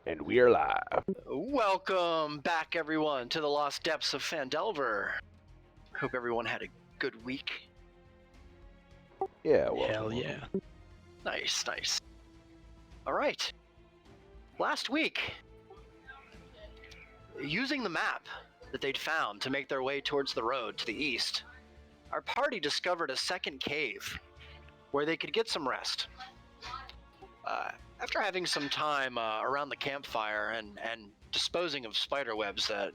And we are live. Welcome back, everyone, to the Lost Depths of Phandelver. Hope everyone had a good week. Yeah, welcome. Hell yeah. Nice. All right. Last week, using the map that they'd found to make their way towards the road to the east, our party discovered a second cave where they could get some rest. After having some time around the campfire and disposing of spider webs that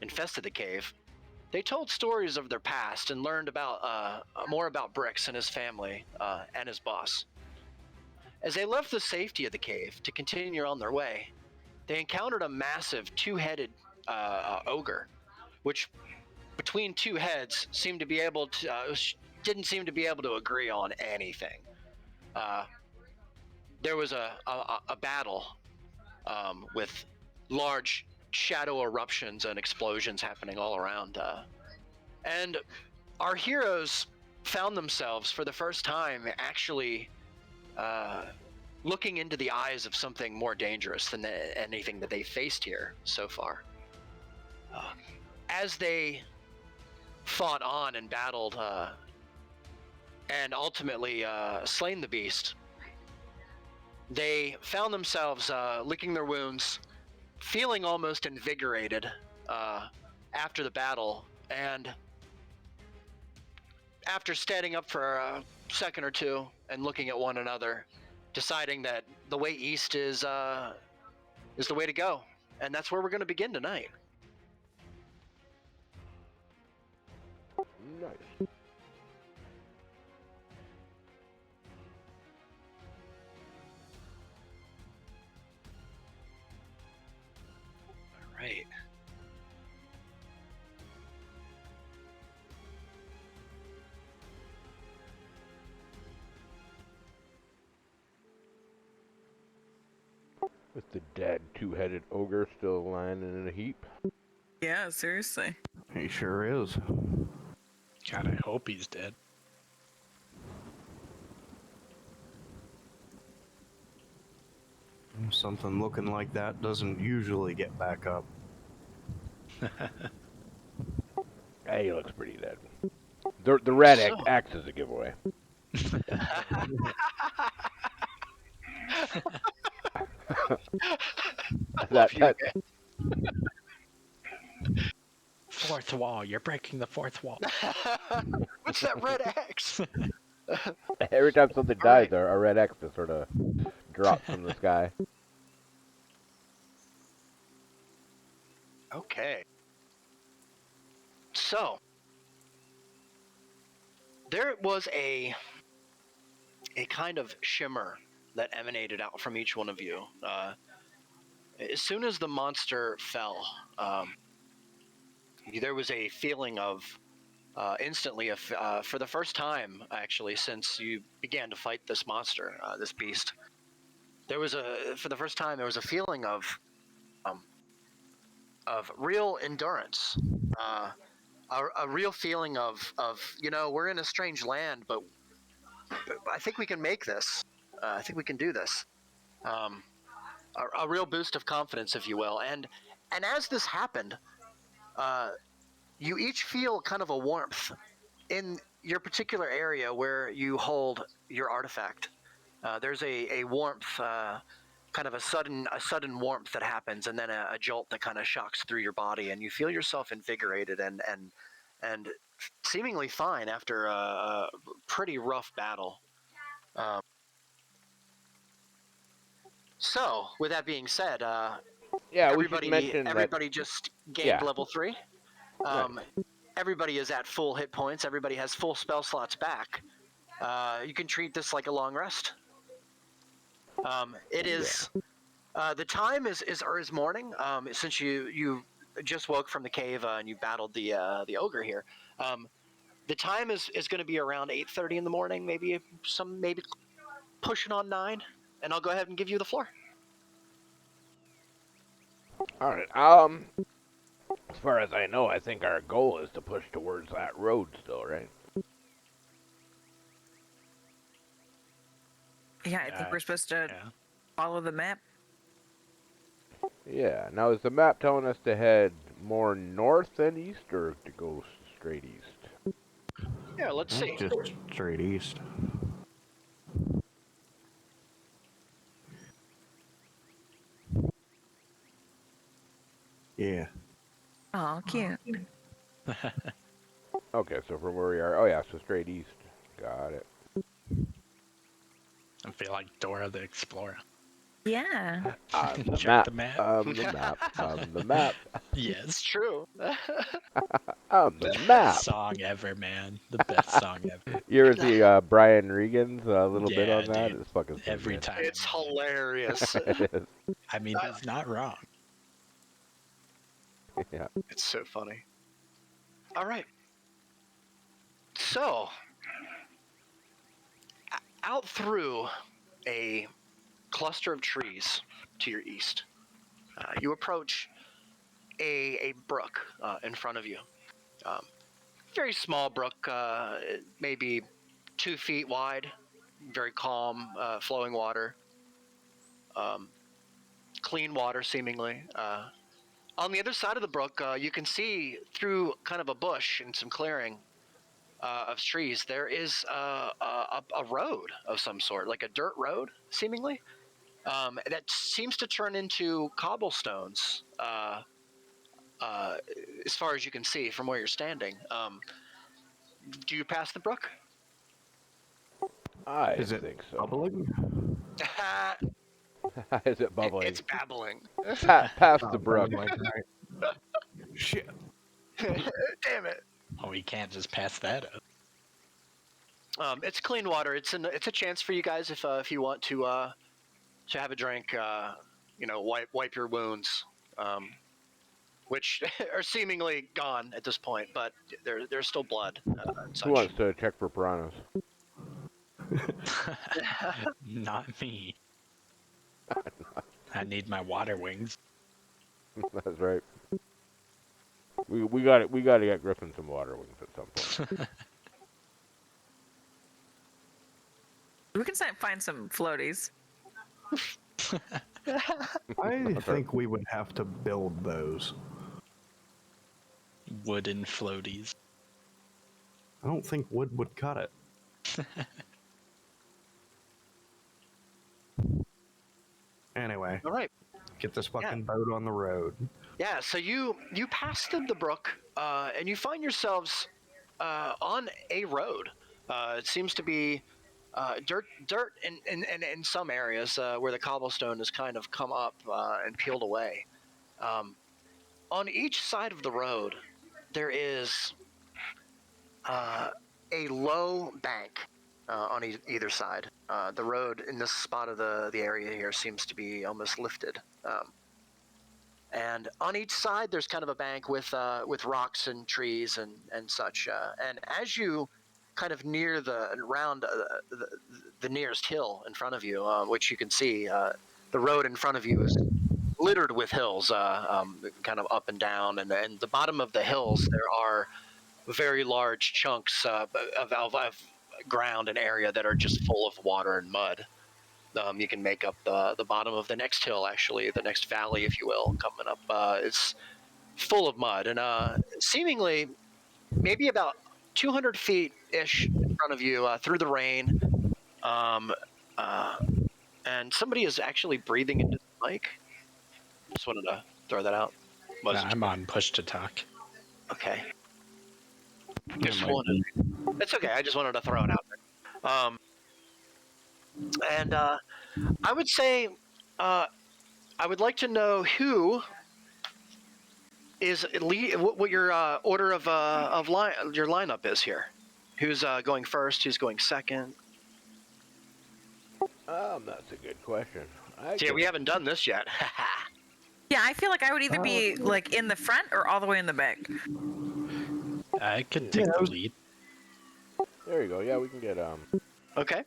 infested the cave, they told stories of their past and learned about more about Brix and his family and his boss. As they left the safety of the cave to continue on their way, they encountered a massive two-headed ogre, which, between two heads, seemed to be able to didn't seem to be able to agree on anything. There was a battle with large shadow eruptions and explosions happening all around. And our heroes found themselves for the first time actually looking into the eyes of something more dangerous than anything that they faced here so far. As they fought on and battled and ultimately slain the beast, they found themselves licking their wounds, feeling almost invigorated after the battle, and after standing up for a second or two and looking at one another, deciding that the way east is the way to go, and that's where we're going to begin tonight. Nice. All right. With the dead two-headed ogre still lying in a heap. Yeah, seriously. He sure is. God, I hope he's dead. Something looking like that doesn't usually get back up. Hey, he looks pretty dead. The red So- X is a giveaway. Love you, that Fourth wall. You're breaking the fourth wall. What's that red X? every time something All right. dies, a red X just sort of drops from the sky. Okay. So, there was a kind of shimmer that emanated out from each one of you. As soon as the monster fell, there was a feeling of instantly, for the first time, actually, since you began to fight this monster, this beast, for the first time, there was a feeling of real endurance, a real feeling of we're in a strange land, but I think we can make this. I think we can do this. Um, a real boost of confidence, if you will, and as this happened, uh, you each feel kind of a warmth in your particular area where you hold your artifact. There's a warmth, kind of a sudden warmth that happens, and then a jolt that kind of shocks through your body, and you feel yourself invigorated and seemingly fine after a pretty rough battle. Um, so, with that being said, Yeah, we should mention that. everybody just gained Yeah. level 3. Nice. Everybody is at full hit points. Everybody has full spell slots back. You can treat this like a long rest. It is the time is morning. Since you just woke from the cave and you battled the ogre here. The time is going to be around 8:30 in the morning, maybe pushing on 9, and I'll go ahead and give you the floor. All right. As far as I know, I think our goal is to push towards that road still, right? Yeah, I think we're supposed to Yeah. follow the map. Yeah. Now, is the map telling us to head more north than east, or to go straight east? Yeah, let's I think see. just straight east. Yeah. Oh, cute. Okay, so from where we are, oh yeah, so straight east. Got it. I feel like Dora the Explorer. Yeah. On the Check map. the map. On the map. On the map. It's Yes. true. On the Best map. song ever, man. The best song ever. You ever see Brian Regan's little bit Yeah, on that? dude. It's fucking so Every good. time. It's man. hilarious. It is. I mean, he's not wrong. Yeah. It's so funny. All right. So, out through a cluster of trees to your east, you approach a brook in front of you. Um, Very small brook, maybe 2 feet wide, very calm, flowing water, um, clean water seemingly. On the other side of the brook, you can see through kind of a bush and some clearing of trees, there is a road of some sort, like a dirt road, seemingly, that seems to turn into cobblestones. As far as you can see from where you're standing, do you pass the brook? I Is it think so. bubbling? Is it bubbling? It's babbling. Pass the Oh, brook. babbling, right. Shit. Damn it. Oh, we can't just pass that up. It's clean water. It's a chance for you guys if you want to have a drink. Wipe your wounds, which are seemingly gone at this point, but there's still blood and Who such. wants to check for piranhas? Not me. I need my water wings. That's right. We got it. We got to get Griffin some water wings at some point. We can find some floaties. I think we would have to build those. Wooden floaties. I don't think wood would cut it. Anyway, All right. get this fucking boat on the road. Yeah. So you pass the brook, and you find yourselves on a road. It seems to be dirt in some areas where the cobblestone has kind of come up and peeled away. Um, on each side of the road, there is a low bank on either side. The road in this spot of the area here seems to be almost lifted. And on each side, there's kind of a bank with rocks and trees and such. And as you kind of near the nearest hill in front of you, which you can see, the road in front of you is littered with hills, kind of up and down. And the bottom of the hills, there are very large chunks of ground and area that are just full of water and mud. You can make up the bottom of the next hill, actually, the next valley, if you will, coming up. It's full of mud, and seemingly maybe about 200 feet ish in front of you through the rain. Um, uh, and somebody is actually breathing into the mic. Just wanted to throw that out. I'm on push to talk. Okay. Yeah, Just might wanted. It's okay. I just wanted to throw it out there. And I would say, I would like to know who is what your order of your lineup is here. Who's going first? Who's going second? That's a good question. Yeah, we haven't done this yet. Yeah, I feel like I would either be like in the front or all the way in the back. I could take the lead. There you go. Yeah, we can get Okay.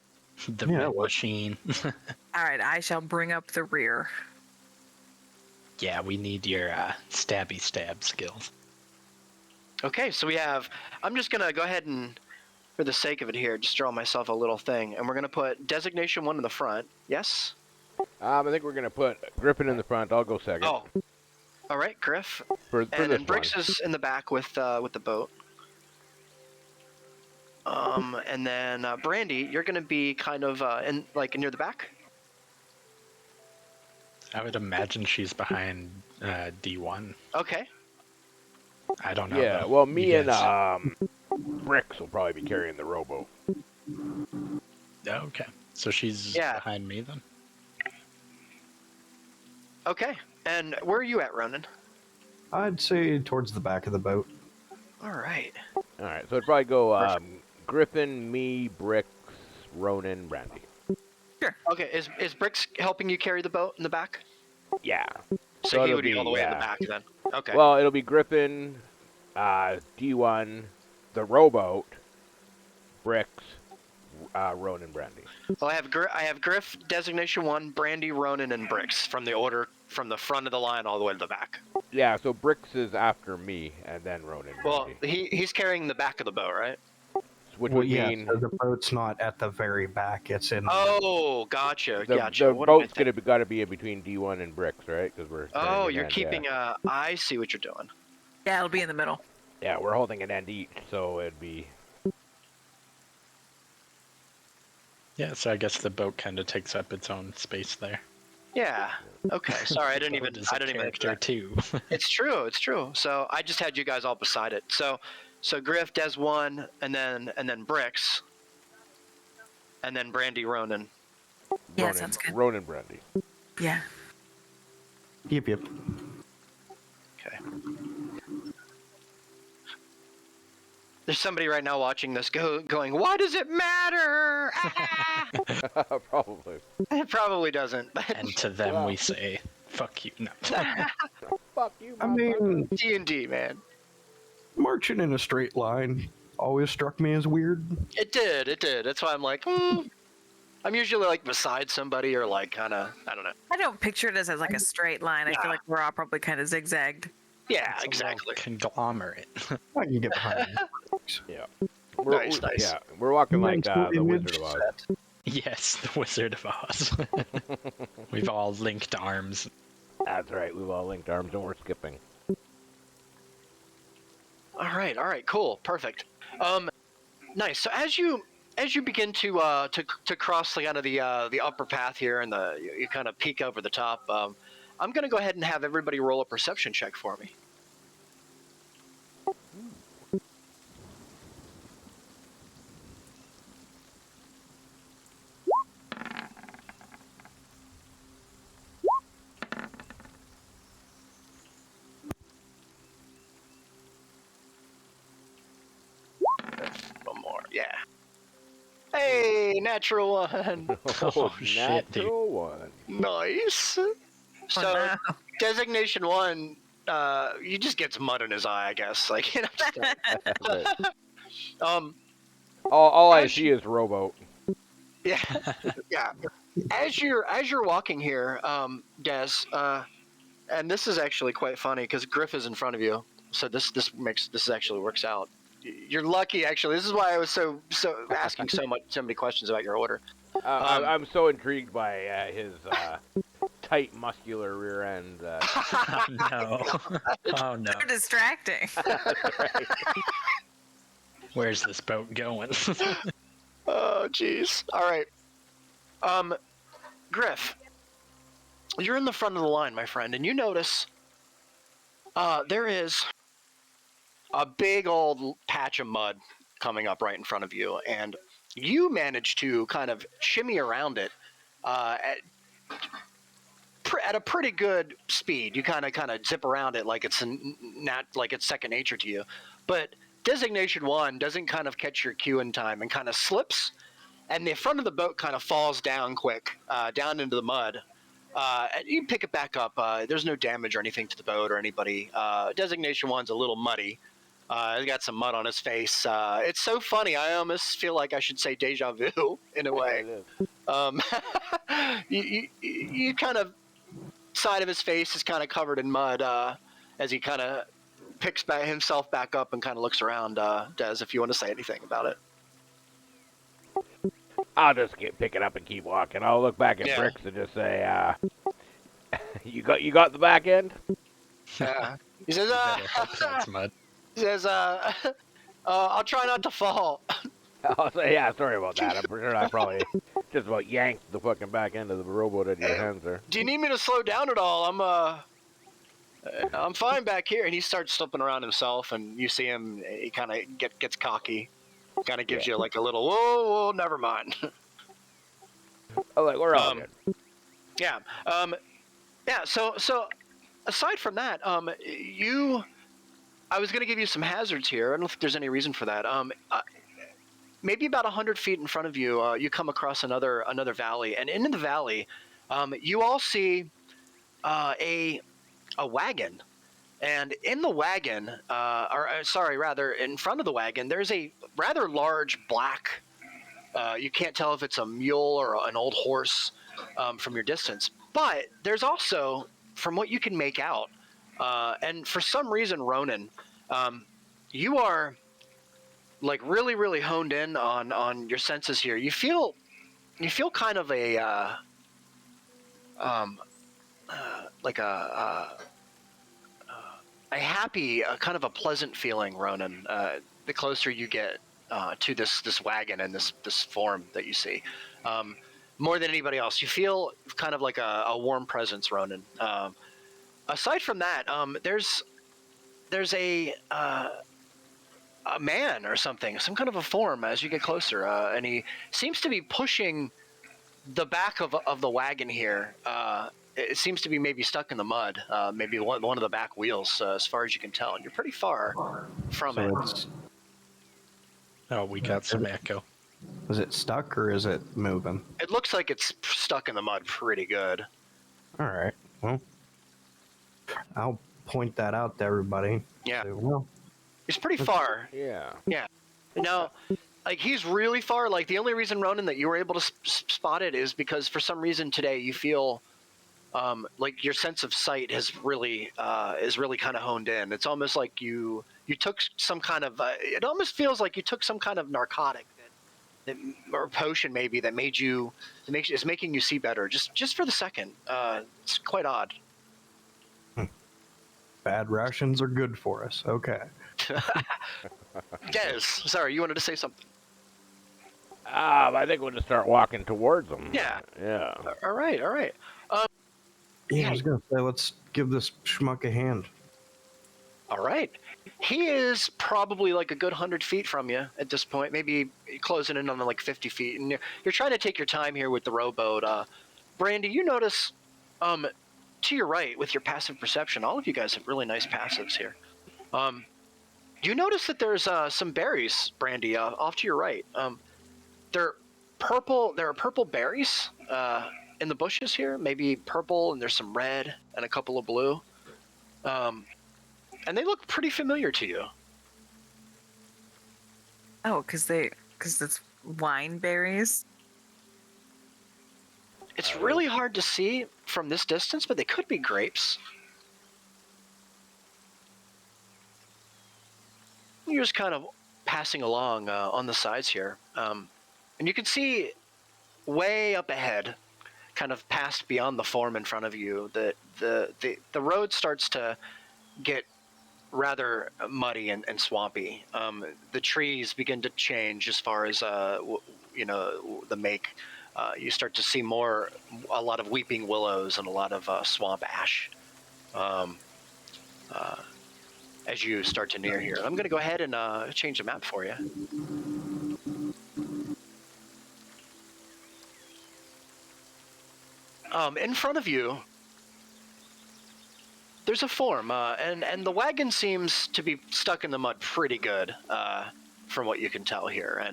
The Yeah, red what- machine. All right, I shall bring up the rear. Yeah, we need your stabby stab skills. Okay, so we have. I'm just gonna go ahead and, for the sake of it here, just draw myself a little thing, and we're gonna put designation 1 in the front. Yes. I think we're gonna put Griffin in the front. I'll go second. Oh, all right, Griff, for and this then Briggs one. is in the back with the boat. And then Brandy, you're gonna be kind of in like near the back. I would imagine she's behind D1. Okay. I don't know. Yeah. Though. Well, You me and guys- Bricks will probably be carrying the rowboat. Oh, okay. So she's Yeah. behind me then? Okay. And where are you at, Ronan? I'd say towards the back of the boat. All right. All right. So it'd probably go Perfect. Griffin, me, Bricks, Ronan, Brandy. Okay. Is Briggs helping you carry the boat in the back? Yeah. So So he it'll would be all the be, way in the yeah. back then. Okay. Well, it'll be Griffin, D1, the rowboat, Bricks, Ronan, Brandy. Well, I have Griff, Designation 1, Brandy, Ronan, and Briggs from the order from the front of the line all the way to the back. Yeah. So Bricks is after me, and then Ronan. Well, Brandy. he's carrying the back of the boat, right? Which Well, would yeah, mean so the boat's not at the very back. It's in. Oh, gotcha, the, gotcha. the What am I boat's thinking? got to be in between D1 and Bricks, right? Because we're. Oh, carrying an you're end, keeping Yeah. I see what you're doing. Yeah, it'll be in the middle. Yeah, we're holding an end each, so it'd be. Yeah, so I guess the boat kind of takes up its own space there. Yeah. Okay. Sorry, I didn't Boat even. is a I didn't even. character too. It's true. It's true. So I just had you guys all beside it. So Griff, Des 1, and then Bricks, and then Brandy, Ronan. Yeah, Ronan, sounds good. Ronan, Brandy. Yeah. Yep. Okay. There's somebody right now watching this going, why does it matter? Ah! Probably. It probably doesn't. But And to them Wow. we say, fuck you. No. Fuck you, I motherfucker. mean, D&D, man. marching in a straight line always struck me as weird. It did. That's why I'm like, I'm usually like beside somebody or like kind of, I don't know. I don't picture it as like a straight line. I Yeah. feel like we're all probably kind of zigzagged. Yeah, It's a exactly. little conglomerate. I can get behind. Yeah. Nice. Yeah, we're walking like Mental the image Wizard of Oz. set. Yes, the Wizard of Oz. We've all linked arms. That's right. We've all linked arms and we're skipping. All right, cool, perfect. Nice. So as you begin to cross the kind of the upper path here and you kind of peek over the top, I'm gonna go ahead and have everybody roll a perception check for me. One more, yeah. Hey, natural one. Oh, shit, dude. natural one. Nice. Oh, So no. designation 1, you just gets mud in his eye, I guess. Like, you know. Right. um, All I As see is rowboat. yeah, yeah. As you're walking here, Des, and this is actually quite funny because Griff is in front of you, so this actually works out. You're lucky, actually. This is why I was so asking so many questions about your order. I'm so intrigued by his tight, muscular rear end. Oh, no. Oh, no. So distracting. Right. Where's this boat going? Oh, jeez. All right. Griff, you're in the front of the line, my friend, and you notice there is a big old patch of mud coming up right in front of you, and you manage to kind of shimmy around it at a pretty good speed. You kind of zip around it like it's not like it's second nature to you, but Designation 1 doesn't kind of catch your cue in time and kind of slips, and the front of the boat kind of falls down quick, down into the mud. And you pick it back up. There's no damage or anything to the boat or anybody. Designation 1's a little muddy. He's got some mud on his face. It's so funny. I almost feel like I should say deja vu in a way. You kind of side of his face is kind of covered in mud as he kind of picks himself back up and kind of looks around. Des, if you want to say anything about it. I'll just pick it up and keep walking. I'll look back at Yeah. Bricks and just say, you got the back end? He says, You better hope that's mud. he says, I'll try not to fall. I'll say, yeah, sorry about that. I'm pretty sure I probably just about yanked the fucking back end of the rowboat out of your hands there. Do you need me to slow down at all? I'm fine back here. And he starts slipping around himself, and you see him. He kind of gets cocky, kind of gives you like a little whoa, never mind. I'm like, we're all good. Yeah. Yeah. So aside from that, I was going to give you some hazards here. I don't know if there's any reason for that. Maybe about 100 feet in front of you, you come across another valley, and in the valley, you all see a wagon, and in the wagon, rather, in front of the wagon, there's a rather large black. You can't tell if it's a mule or an old horse from your distance, but there's also, from what you can make out, and for some reason, Ronan, you are like really, really honed in on your senses here. You feel kind of like a happy, kind of a pleasant feeling, Ronan. The closer you get to this wagon and this form that you see, more than anybody else, you feel kind of like a warm presence, Ronan. Aside from that, there's a man or something, some kind of a form as you get closer, and he seems to be pushing the back of the wagon here. It seems to be maybe stuck in the mud, maybe one of the back wheels, as far as you can tell, and you're pretty far from So it. it's, Oh, we got some echo. is it stuck or is it moving? It looks like it's stuck in the mud pretty good. All right. Well, I'll point that out to everybody. Yeah. Say, well, It's pretty far. Yeah. Now, like, he's really far. Like, the only reason, Ronan, that you were able to spot it is because for some reason today you feel like your sense of sight has really is really kind of honed in. It's almost like you took some kind of it almost feels like you took some kind of narcotic that or potion maybe that is making you see better just for the second. It's quite odd. bad rations are good for us. Okay. Des, sorry, you wanted to say something. I think we'll just start walking towards them. Yeah. Yeah. All right. Yeah, I was gonna say let's give this schmuck a hand. All right. He is probably like a good 100 feet from you at this point, maybe closing in on like 50 feet. And you're trying to take your time here with the rowboat. Brandy, you notice to your right with your passive perception, all of you guys have really nice passives here. You notice that there's some berries, Brandy, off to your right. They're purple. There are purple berries in the bushes here, maybe purple, and there's some red and a couple of blue. And they look pretty familiar to you. Oh, because it's wine berries. It's really hard to see from this distance, but they could be grapes. You're just kind of passing along on the sides here. And you can see way up ahead, kind of past beyond the form in front of you, that the road starts to get rather muddy and swampy. The trees begin to change as far as the make. You start to see a lot of weeping willows and a lot of swamp ash as you start to near here. I'm going to go ahead and change the map for you. In front of you, there's a form, and the wagon seems to be stuck in the mud pretty good, from what you can tell here.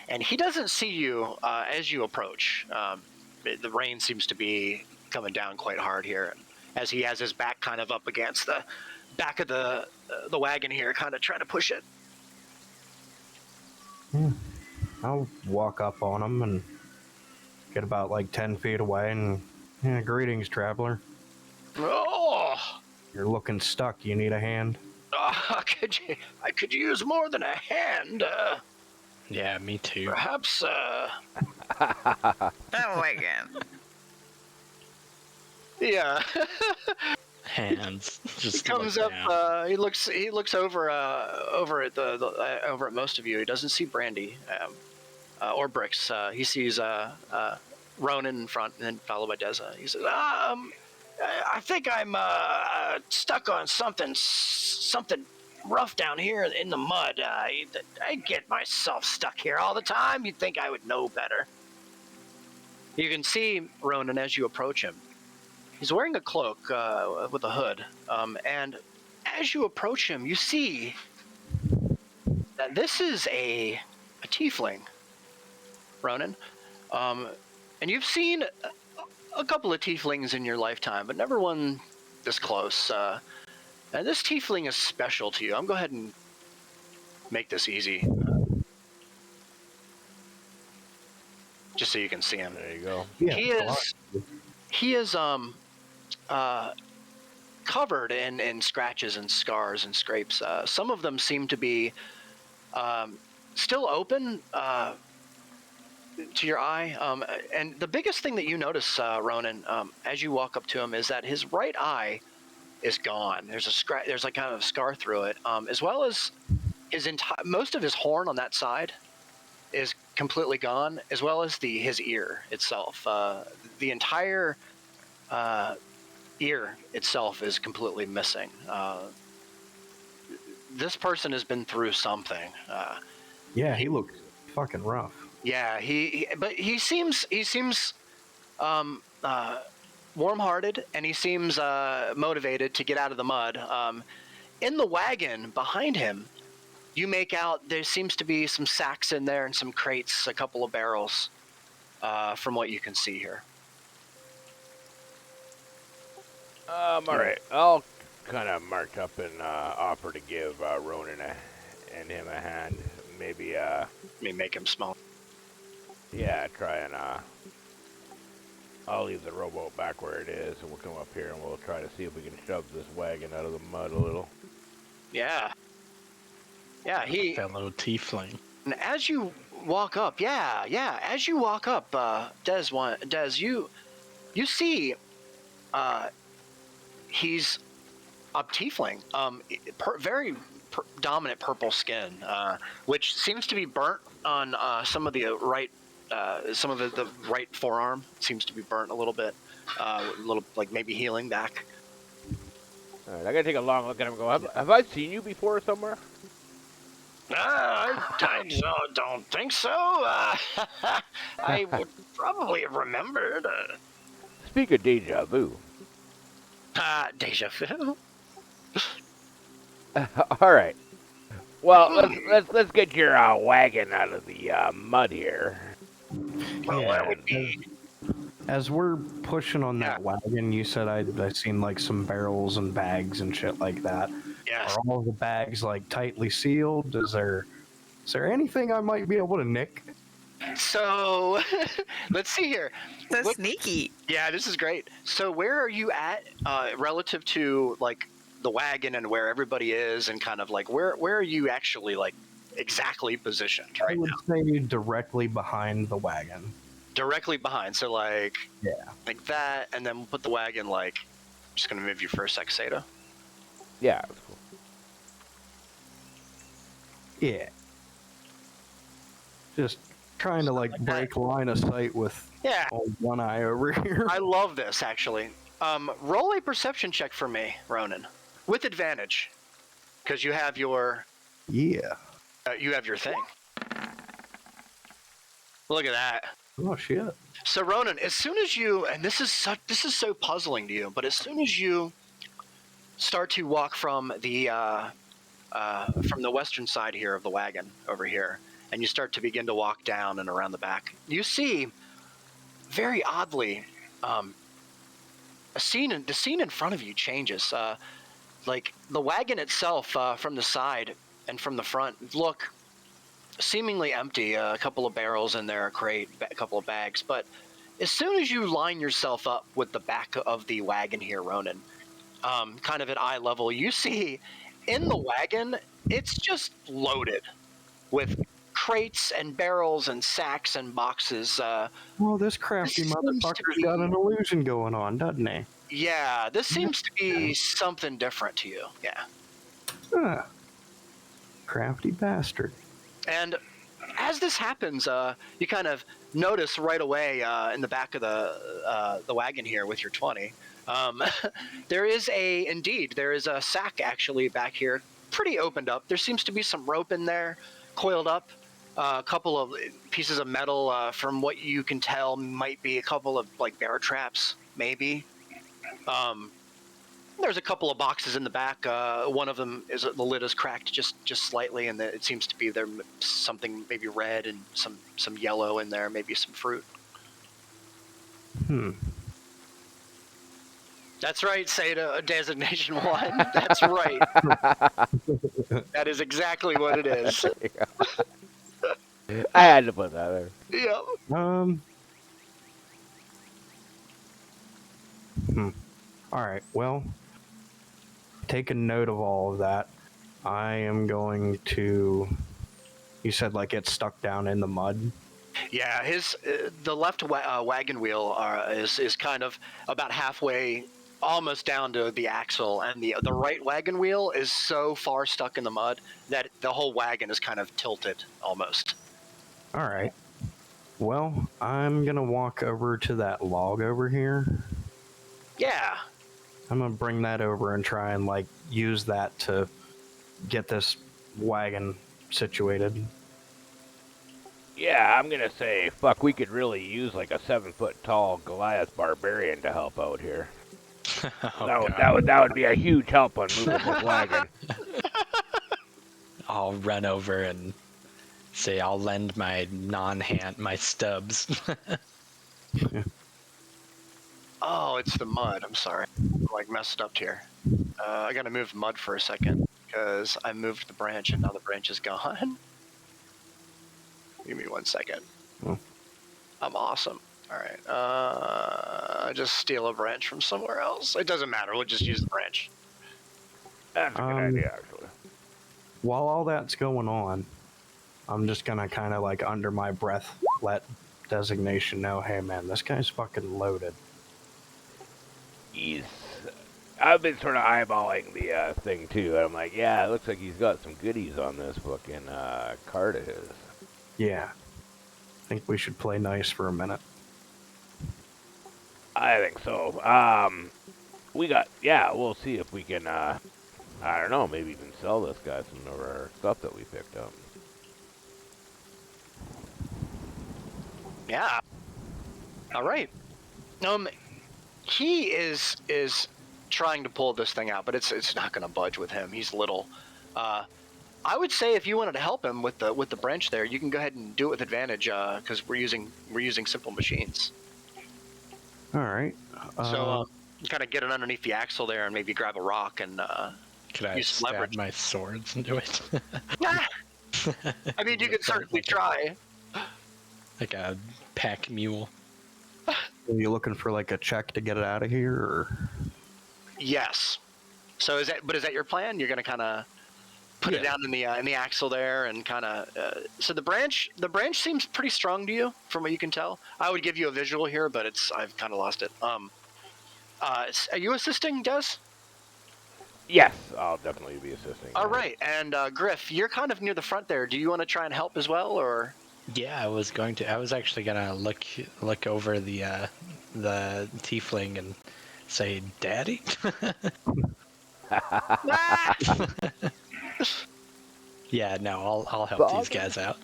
And he doesn't see you as you approach. The rain seems to be coming down quite hard here, as he has his back kind of up against the back of the wagon here, kind of trying to push it. I'll walk up on him and get about like 10 feet away and, yeah, greetings, traveler. Oh, You're looking stuck. You need a hand? I could use more than a hand. Yeah, me too. Perhaps Oh my god. Yeah. Hands He just comes look up. down. He looks over over at most of you. He doesn't see Brandy or Bricks. He sees Ronan in front, and then followed by Deza. He says, I think I'm stuck on something rough down here in the mud. I get myself stuck here all the time. You'd think I would know better." You can see Ronan as you approach him. He's wearing a cloak with a hood, and as you approach him, you see that this is a tiefling, Ronan. Um, and you've seen a couple of tieflings in your lifetime, but never one this close. And this tiefling is special to you. I'm going to go ahead and make this easy, just so you can see him. There you go. Yeah, He is uh, covered in scratches and scars and scrapes. Some of them seem to be still open to your eye. And the biggest thing that you notice, Ronan, as you walk up to him, is that his right eye is gone. There's a scratch. There's like kind of a scar through it, as well as most of his horn on that side is completely gone, as well as his ear itself. The entire ear itself is completely missing. This person has been through something. Yeah, he looks fucking rough. Yeah, but he seems warm-hearted, and he seems motivated to get out of the mud. In the wagon behind him, you make out there seems to be some sacks in there and some crates, a couple of barrels, from what you can see here. All right. I'll kind of march up and offer to give Ronan and him a hand. Maybe, Make him small. yeah, try and I'll leave the rowboat back where it is, and we'll come up here and we'll try to see if we can shove this wagon out of the mud a little. Yeah. Yeah, Fellow tiefling. And as you walk up, as you walk up, Des, you see, he's a tiefling, very dominant purple skin, which seems to be burnt on some of the right forearm. Seems to be burnt a little bit, a little like maybe healing back. All right, I gotta take a long look at him and go, have I seen you before somewhere? I don't think so. I would probably have remembered. Speak of deja vu. Deja vu. All right. Well, let's get your wagon out of the mud here. Well, Yeah, that would be. As we're pushing on that wagon, you said I seen like some barrels and bags and shit like that. Yes. Are all the bags like tightly sealed? Is there anything I might be able to nick? So, let's see here. So sneaky. Yeah, this is great. So, where are you at relative to like the wagon and where everybody is, and kind of like where are you actually like exactly positioned right I would now? say directly behind the wagon. Directly behind. So, like Yeah. that, and then we'll put the wagon like. Just gonna move you for a sec, Seda. Yeah. That's cool. Yeah. Just trying to like break line of sight with Yeah. one eye over here. I love this actually. Roll a perception check for me, Ronan, with advantage, because you have your Yeah. thing. Look at that. Oh shit. So Ronan, as soon as you, and this is so puzzling to you, but as soon as you start to walk from the western side here of the wagon over here, and you start to begin to walk down and around the back, you see, very oddly, the scene in front of you changes. Like the wagon itself, from the side and from the front, look seemingly empty. A couple of barrels in there, a crate, a couple of bags. But as soon as you line yourself up with the back of the wagon here, Ronan, kind of at eye level, you see in the wagon, it's just loaded with crates and barrels and sacks and boxes. Well, this crafty This seems to motherfucker's be- got an illusion going on, doesn't he? Yeah, this seems to be something different to you. Yeah. Huh. Crafty bastard. And as this happens, you kind of notice right away in the back of the wagon here with your 20. There is a sack actually back here, pretty opened up. There seems to be some rope in there, coiled up. A couple of pieces of metal, from what you can tell, might be a couple of like bear traps, maybe. There's a couple of boxes in the back. One of them is the lid is cracked just slightly, and it seems to be there something maybe red and some yellow in there, maybe some fruit. That's right, Seda, designation 1. That's right. That is exactly what it is. I had to put that there. Yep. Alright, well, taking note of all of that, I am going to... You said, like, it's stuck down in the mud? Yeah, the left wagon wheel is kind of about halfway, almost down to the axle, and the right wagon wheel is so far stuck in the mud that the whole wagon is kind of tilted, almost. Alright. Well, I'm gonna walk over to that log over here. Yeah. I'm gonna bring that over and try and, like, use that to get this wagon situated. Yeah, I'm gonna say, fuck, we could really use like a 7-foot tall Goliath barbarian to help out here. That would be a huge help on moving this wagon. I'll run over and say I'll lend my non-hand, my stubs. Oh, it's the mud. I'm sorry. I'm, like, messed up here. I gotta move mud for a second because I moved the branch and now the branch is gone. Give me 1 second. I'm awesome. All right. I just steal a branch from somewhere else. It doesn't matter. We'll just use the branch. That's a good idea, actually. While all that's going on, I'm just gonna kind of, like, under my breath, let designation know, hey man, this guy's fucking loaded. I've been sort of eyeballing the thing too, and I'm like, yeah, it looks like he's got some goodies on this fucking cart of his. Yeah. I think we should play nice for a minute. I think so. We'll see if we can, I don't know, maybe even sell this guy some of our stuff that we picked up. Yeah. All right. He is trying to pull this thing out, but it's not going to budge with him. He's little. I would say if you wanted to help him with the branch there, you can go ahead and do it with advantage because we're using simple machines. All right. So kind of get it underneath the axle there and maybe grab a rock and Could I use stab leverage. my swords into it? I mean, you could certainly try. Like a pack mule. Are you looking for, like, a check to get it out of here, or? Yes. So is that your plan? You're gonna kind of put it down in the axle there and kind of. So the branch seems pretty strong to you, from what you can tell. I would give you a visual here, but I've kind of lost it. Are you assisting, Des? Yes, I'll definitely be assisting. All right, and Griff, you're kind of near the front there. Do you want to try and help as well, or? Yeah, I was actually gonna look over the tiefling and say, "Daddy." Yeah, no, I'll help these guys out.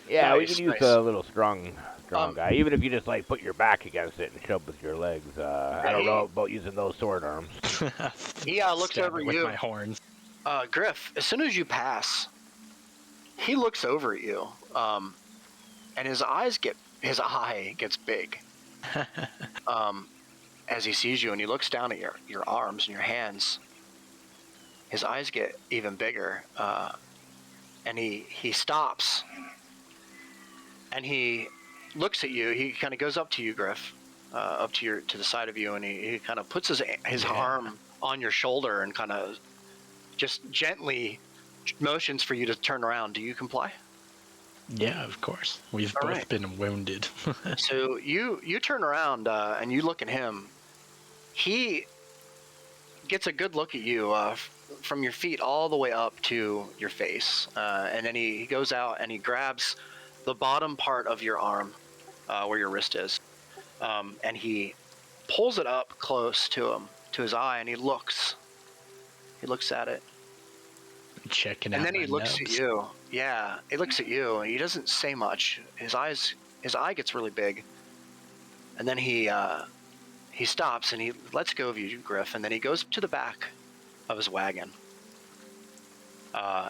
Yeah, we Nice, can use nice. a little strong guy. Even if you just like put your back against it and shove with your legs. I don't know about using those sword arms. He looks Stab over it with you. my horns. Griff, as soon as you pass, he looks over at you, and his eye gets big, as he sees you, and he looks down at your arms and your hands. His eyes get even bigger, and he stops, and he looks at you. He kind of goes up to you, Griff, up to the side of you, and he kind of puts his arm on your shoulder and kind of just gently motions for you to turn around. Do you comply? Yeah, of course. We've All both right. been wounded. So you turn around and you look at him. He gets a good look at you from your feet all the way up to your face, and then he goes out and he grabs the bottom part of your arm, where your wrist is, and he pulls it up close to him, to his eye, and he looks at it, Checking and out then my he looks at nubs. you. Yeah, he looks at you, and he doesn't say much. His eye gets really big, and then he stops and he lets go of you, Griff, and then he goes to the back of his wagon.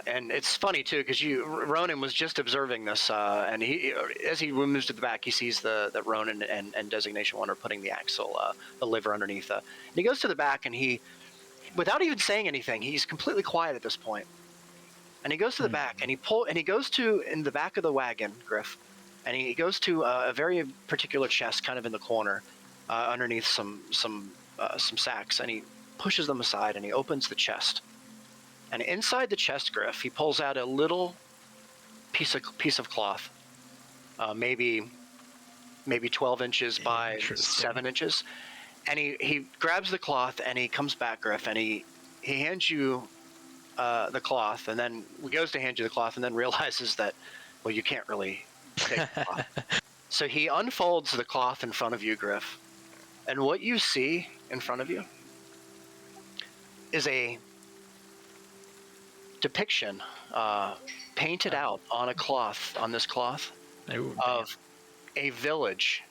And it's funny too, because Ronan was just observing this, and as he moves to the back, he sees that Ronan and Designation One are putting the axle, the liver underneath. And he goes to the back, and he, without even saying anything, he's completely quiet at this point. And he goes to the back, and he goes to in the back of the wagon, Griff, and he goes to a very particular chest, kind of in the corner, underneath some sacks, and he pushes them aside, and he opens the chest. And inside the chest, Griff, he pulls out a little piece of cloth, maybe 12 inches by 7 inches. And he grabs the cloth and he comes back, Griff, and he hands you the cloth, and then he goes to hand you the cloth, and then realizes that, well, you can't really take the cloth. So he unfolds the cloth in front of you, Griff, and what you see in front of you is a depiction painted out on this cloth of a village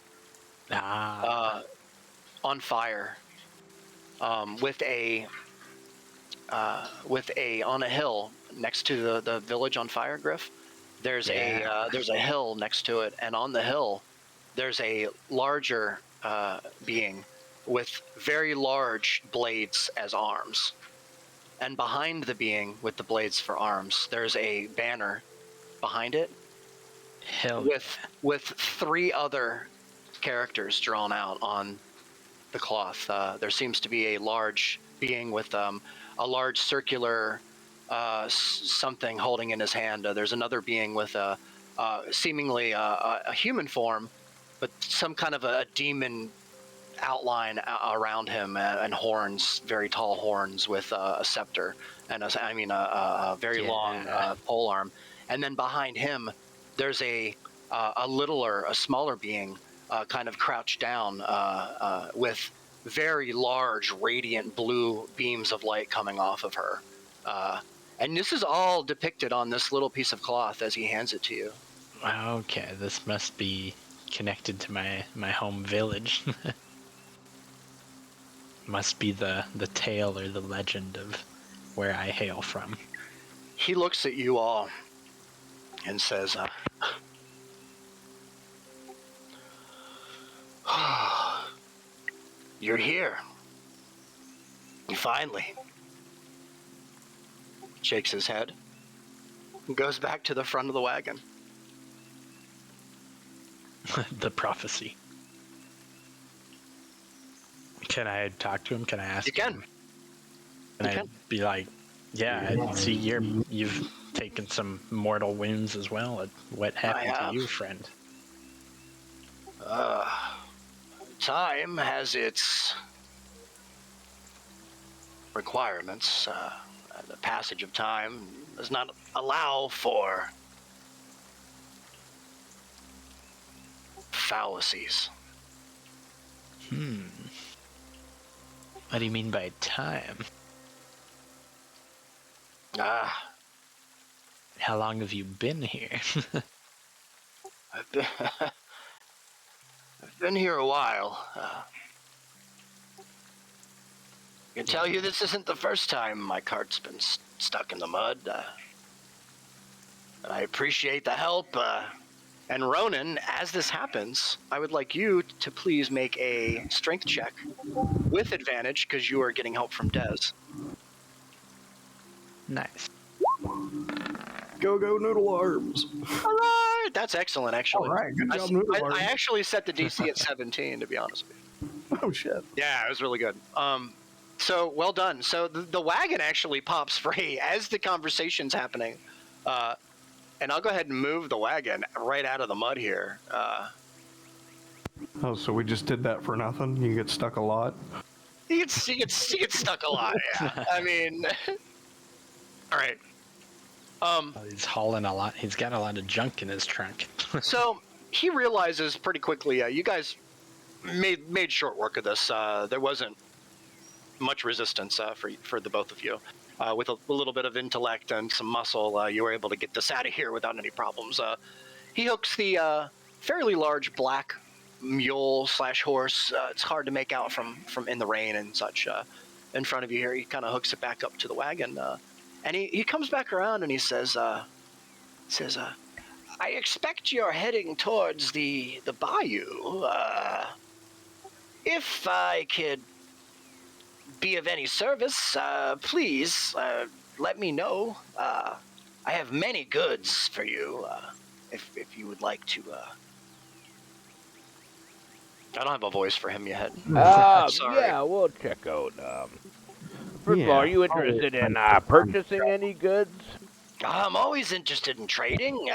on fire, with a on a hill next to the village on fire, Griff. There's a hill next to it, and on the hill there's a larger being with very large blades as arms. And behind the being with the blades for arms, there's a banner behind it with 3 other characters drawn out on the cloth. There seems to be a large being with a large circular something holding in his hand. There's another being with seemingly a human form, but some kind of a demon outline around him, and horns, very tall horns with a scepter and a very long pole arm. And then behind him there's a smaller being, kind of crouched down, with very large radiant blue beams of light coming off of her, and this is all depicted on this little piece of cloth as he hands it to you. Okay, this must be connected to my home village. Must be the tale or the legend of where I hail from. He looks at you all and says, "You're here. Finally." Shakes his head and goes back to the front of the wagon. The prophecy. Can I talk to him? Can I ask? You can. Him? Can I be like, yeah, I see you've taken some mortal wounds as well. What happened to you, friend? Time has its requirements. The passage of time does not allow for fallacies. What do you mean by time? How long have you been here? I've been here a while. I can tell you this isn't the first time my cart's been stuck in the mud. I appreciate the help. And Ronan, as this happens, I would like you to please make a strength check with advantage, because you are getting help from Dez. Nice. Go Noodle Arms. All right, that's excellent, actually. All right, good job, Noodle Arms. I actually set the DC at 17, to be honest with you. Oh shit. Yeah, it was really good. So well done. So the wagon actually pops free as the conversation's happening. And I'll go ahead and move the wagon right out of the mud here. Oh, so we just did that for nothing? You get stuck a lot? He gets stuck a lot, yeah. I mean, all right. He's hauling a lot. He's got a lot of junk in his trunk. So he realizes pretty quickly, you guys made short work of this. There wasn't much resistance for the both of you. With a little bit of intellect and some muscle, you were able to get this out of here without any problems. He hooks the fairly large black mule / horse. It's hard to make out from in the rain and such. In front of you here, he kind of hooks it back up to the wagon, and he comes back around and he says, "I expect you're heading towards the bayou. If I could be of any service, please let me know. I have many goods for you. If you would like to." I don't have a voice for him yet. Sorry. Yeah, we'll check out. First of all, are you interested in purchasing any goods? I'm always interested in trading.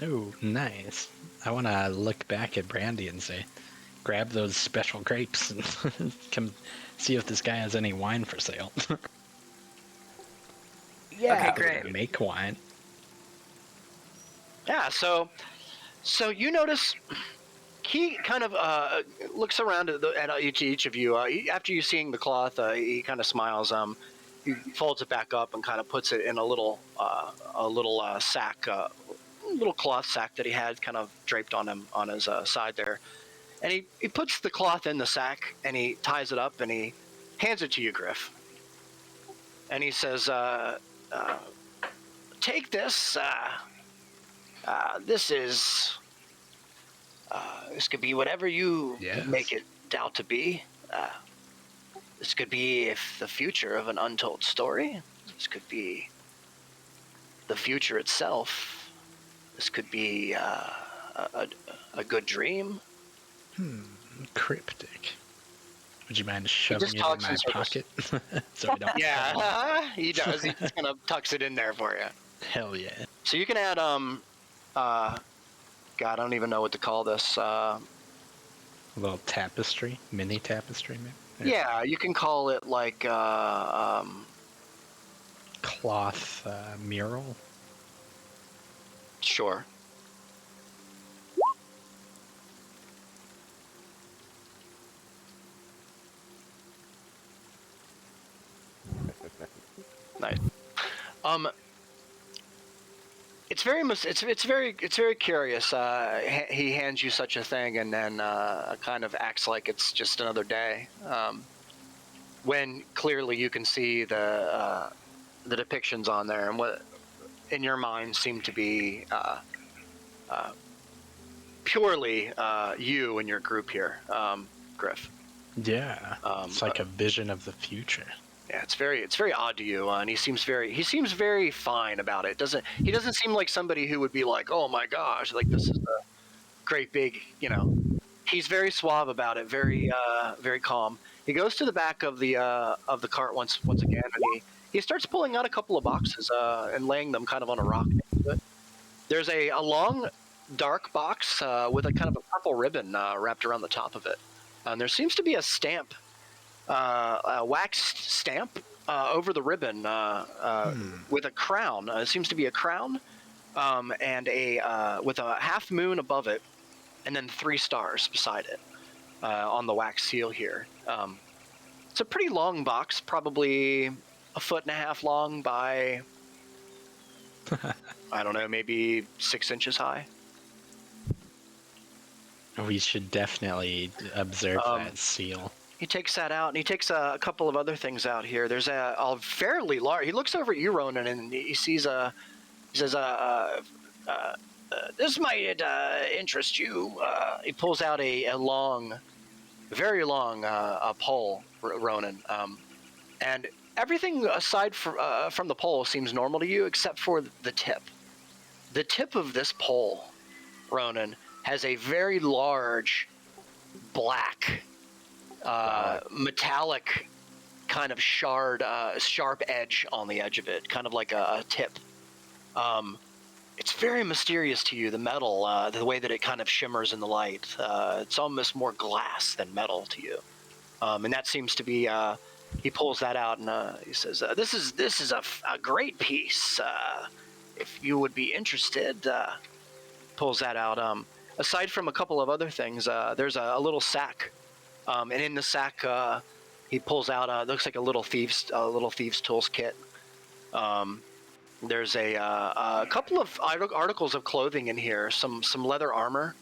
Oh, nice. I want to look back at Brandy and say, grab those special grapes and come see if this guy has any wine for sale. Yeah. Okay, great. Make wine. Yeah, so you notice he kind of looks around at each of you. After you seeing the cloth, he kind of smiles. He folds it back up and kind of puts it in a little sack, little cloth sack that he had kind of draped on him on his side there. And he puts the cloth in the sack and he ties it up and he hands it to you, Griff. And he says, "Take this. This could be whatever you make it out to be. This could be the future of an untold story. This could be the future itself. This could be a good dream." Cryptic. Would you mind shoving it in my pocket? So I don't. Yeah, he does. He just kind of tucks it in there for you. Hell yeah. So you can add God, I don't even know what to call this. A little tapestry, mini tapestry, maybe. Yeah, you can call it like cloth mural. Sure. Nice. It's very curious. He hands you such a thing and then kind of acts like it's just another day. When clearly you can see the depictions on there and what in your mind seem to be purely you and your group here, Griff. Yeah, it's like a vision of the future. Yeah, it's very odd to you, and he seems very fine about it. He doesn't seem like somebody who would be like, "Oh my gosh, like this is a great big," He's very suave about it, very calm. He goes to the back of the cart once again, and he starts pulling out a couple of boxes and laying them kind of on a rock next to it. There's a long, dark box with a kind of a purple ribbon wrapped around the top of it, and there seems to be a stamp. A waxed stamp over the ribbon with a crown. It seems to be a crown and with a half moon above it, and then 3 stars beside it on the wax seal here. It's a pretty long box, probably 1.5 feet long by I don't know, maybe 6 inches high. We should definitely observe that seal. He takes that out, and he takes a couple of other things out here. There's a fairly large. He looks over at you, Ronan, and he sees he says, "This might interest you." He pulls out a long, very long pole, Ronan, and everything aside from the pole seems normal to you, except for the tip. The tip of this pole, Ronan, has a very large black. Metallic kind of sharp edge on the edge of it, kind of like a tip. it's very mysterious to you. The metal, the way that it kind of shimmers in the light, it's almost more glass than metal to you. And that seems to be. He pulls that out and he says, "This is a great piece. If you would be interested." Pulls that out. Aside from a couple of other things, there's a little sack, and in the sack, he pulls out. Looks like a little thieves tools kit. There's a couple of articles of clothing in here. Some leather armor.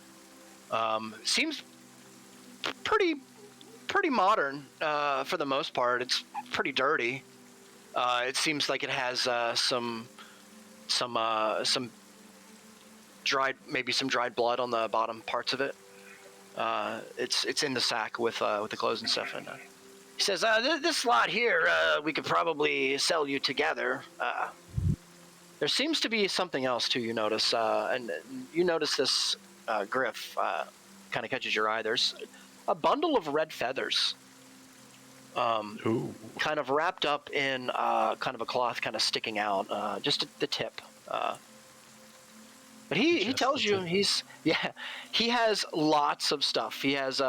Seems pretty modern for the most part. It's pretty dirty. It seems like it has some dried blood on the bottom parts of it. It's in the sack with the clothes and stuff. And he says, "This lot here, we could probably sell you together." There seems to be something else too. You notice, and you notice this griff kind of catches your eye. There's a bundle of red feathers, Ooh. kind of wrapped up in kind of a cloth, kind of sticking out, just at the tip. But he Just tells the you tip. he has lots of stuff. He has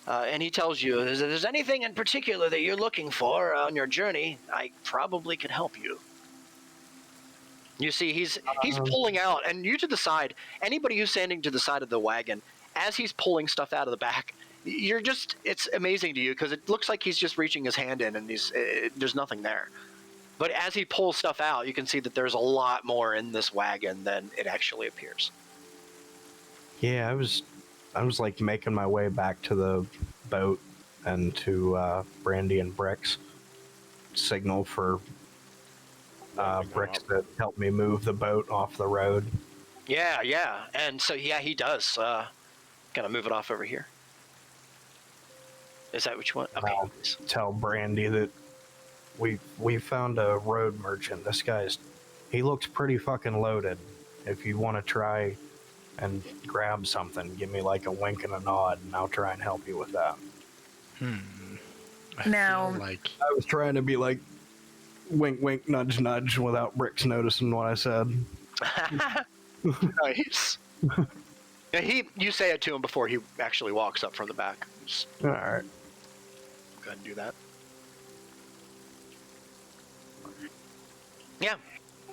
and he tells you if there's anything in particular that you're looking for on your journey, I probably could help you. You see, he's pulling out, and you to the side. Anybody who's standing to the side of the wagon, as he's pulling stuff out of the back, it's amazing to you because it looks like he's just reaching his hand in, and there's nothing there. But as he pulls stuff out, you can see that there's a lot more in this wagon than it actually appears. Yeah, I was like making my way back to the boat and to Brandy and Bricks. Signal for Bricks to help me move the boat off the road. Yeah. And so, he does. Kind of move it off over here. Is that what you want? Okay. I'll tell Brandy that we found a road merchant. This he looks pretty fucking loaded. If you want to try and grab something, give me like a wink and a nod, and I'll try and help you with that. I Now- feel like I was trying to be like wink, wink, nudge, nudge without Bricks noticing what I said. Nice. Yeah, you say it to him before he actually walks up from the back. Just All right. go ahead and do that. Yeah,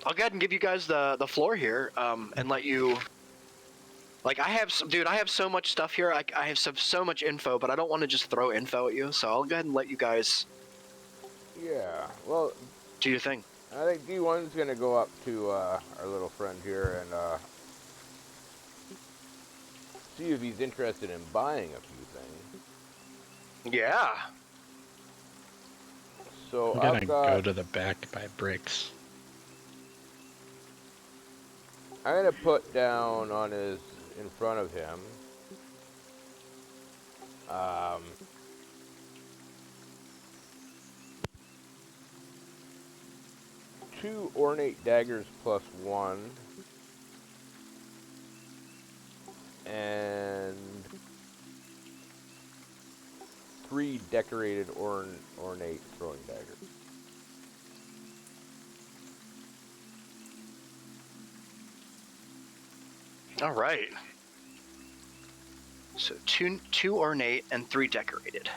I'll go ahead and give you guys the floor here, and let you. Like I have so much stuff here. I have so much info, but I don't want to just throw info at you. So I'll go ahead and let you guys Yeah, well, do your thing. I think D1's gonna go up to our little friend here and see if he's interested in buying a few things. Yeah. So I'm gonna I've got, go to the back by Bricks. I'm gonna put down on in front of him. 2 ornate daggers plus 1. And 3 decorated ornate throwing daggers. All right. So two ornate and 3 decorated.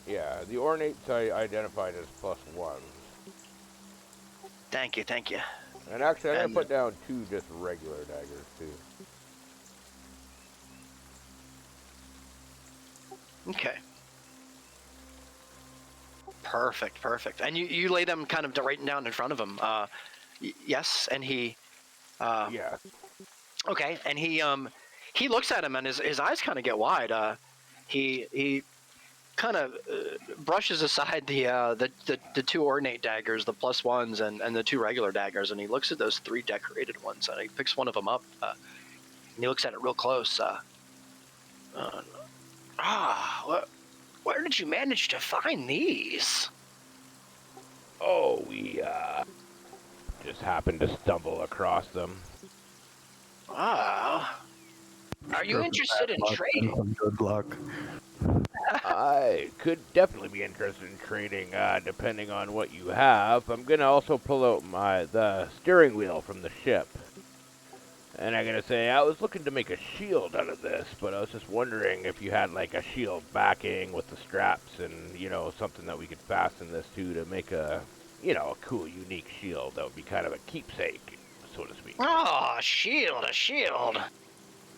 Yeah, the ornates I identified as plus 1. Thank you. And actually, I'm And- gonna put down 2 just regular daggers too. Okay. Perfect. And you lay them kind of right down in front of him. Yes, and he. Yeah. Okay, and he looks at him and his eyes kind of get wide. He kind of brushes aside the 2 ornate daggers, the plus 1s, and the 2 regular daggers, and he looks at those 3 decorated ones, and he picks one of them up, and he looks at it real close. Where did you manage to find these? Oh, we just happened to stumble across them. Are you interested in trading? Some good luck. I could definitely be interested in trading, depending on what you have. I'm gonna also pull out the steering wheel from the ship. And I gotta say, I was looking to make a shield out of this, but I was just wondering if you had like a shield backing with the straps and, something that we could fasten this to make a, a cool, unique shield that would be kind of a keepsake, so to speak. Oh, a shield.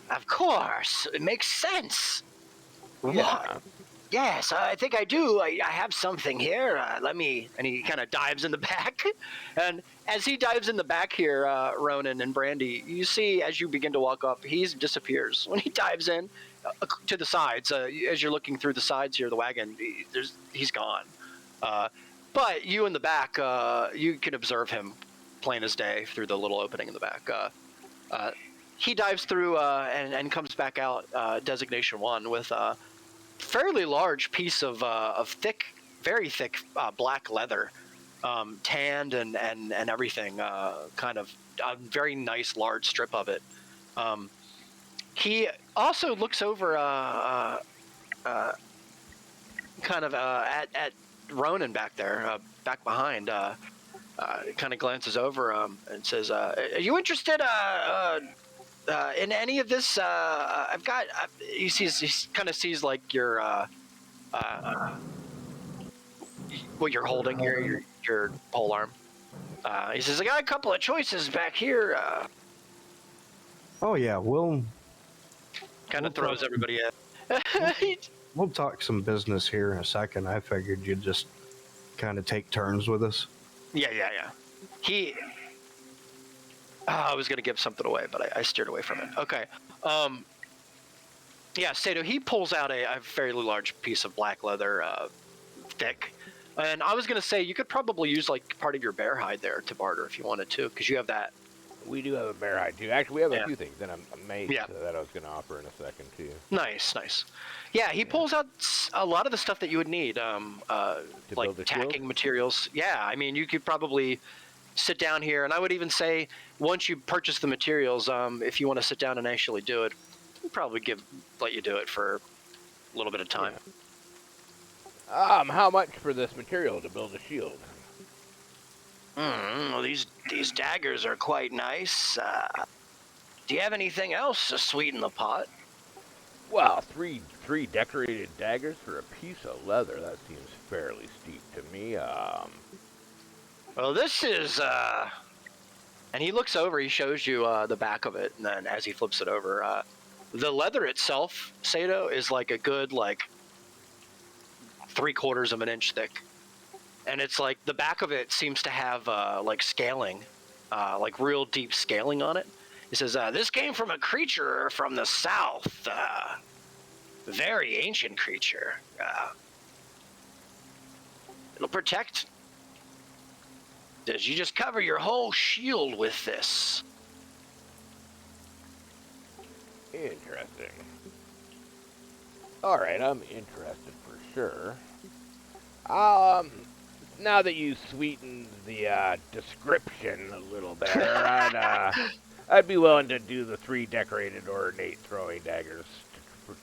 Of course, it makes sense. Yeah. Yes, I think I do. I have something here. Let me. And he kind of dives in the back. And as he dives in the back here, Ronan and Brandy, you see as you begin to walk up, he disappears. When he dives in to the sides, as you're looking through the sides here, the wagon, he's gone. But you in the back, you can observe him plain as day through the little opening in the back. He dives through and comes back out, designation 1, with fairly large piece of thick, very thick black leather, tanned and everything, kind of a very nice large strip of it. He also looks over kind of at Ronan back there, back behind, kind of glances over and says, are you interested in any of this? I've got. He kind of sees like your what you're holding here, your pole arm. He says, I got a couple of choices back here. Oh yeah, Kind of throws everybody in. we'll talk some business here in a second. I figured you'd just kind of take turns with us. Yeah. He. I was gonna give something away, but I steered away from it. Okay. Yeah, Sato, he pulls out a fairly large piece of black leather, thick. And I was going to say, you could probably use like part of your bear hide there to barter if you wanted to, because you have that. We do have a bear hide, too. Actually, we have a few things that I'm amazed Yeah. that I was going to offer in a second, too. Nice. Yeah, he pulls out a lot of the stuff that you would need, like tacking materials. Yeah, I mean, you could probably sit down here, and I would even say, once you purchase the materials, if you want to sit down and actually do it, we'll probably let you do it for a little bit of time. Yeah. How much for this material to build a shield? Well, these daggers are quite nice. Do you have anything else to sweeten the pot? Well, three decorated daggers for a piece of leather. That seems fairly steep to me. Well, this is and he looks over. He shows you the back of it, and then as he flips it over, the leather itself, Sato, is like a good 3/4 of an inch thick, and it's like the back of it seems to have like scaling, like real deep scaling on it. He says, this came from a creature from the south, very ancient creature. It'll protect. Does you just cover your whole shield with this? Interesting. All right, I'm interested for sure. Now that you sweetened the description a little better, I'd be willing to do the 3 decorated ornate throwing daggers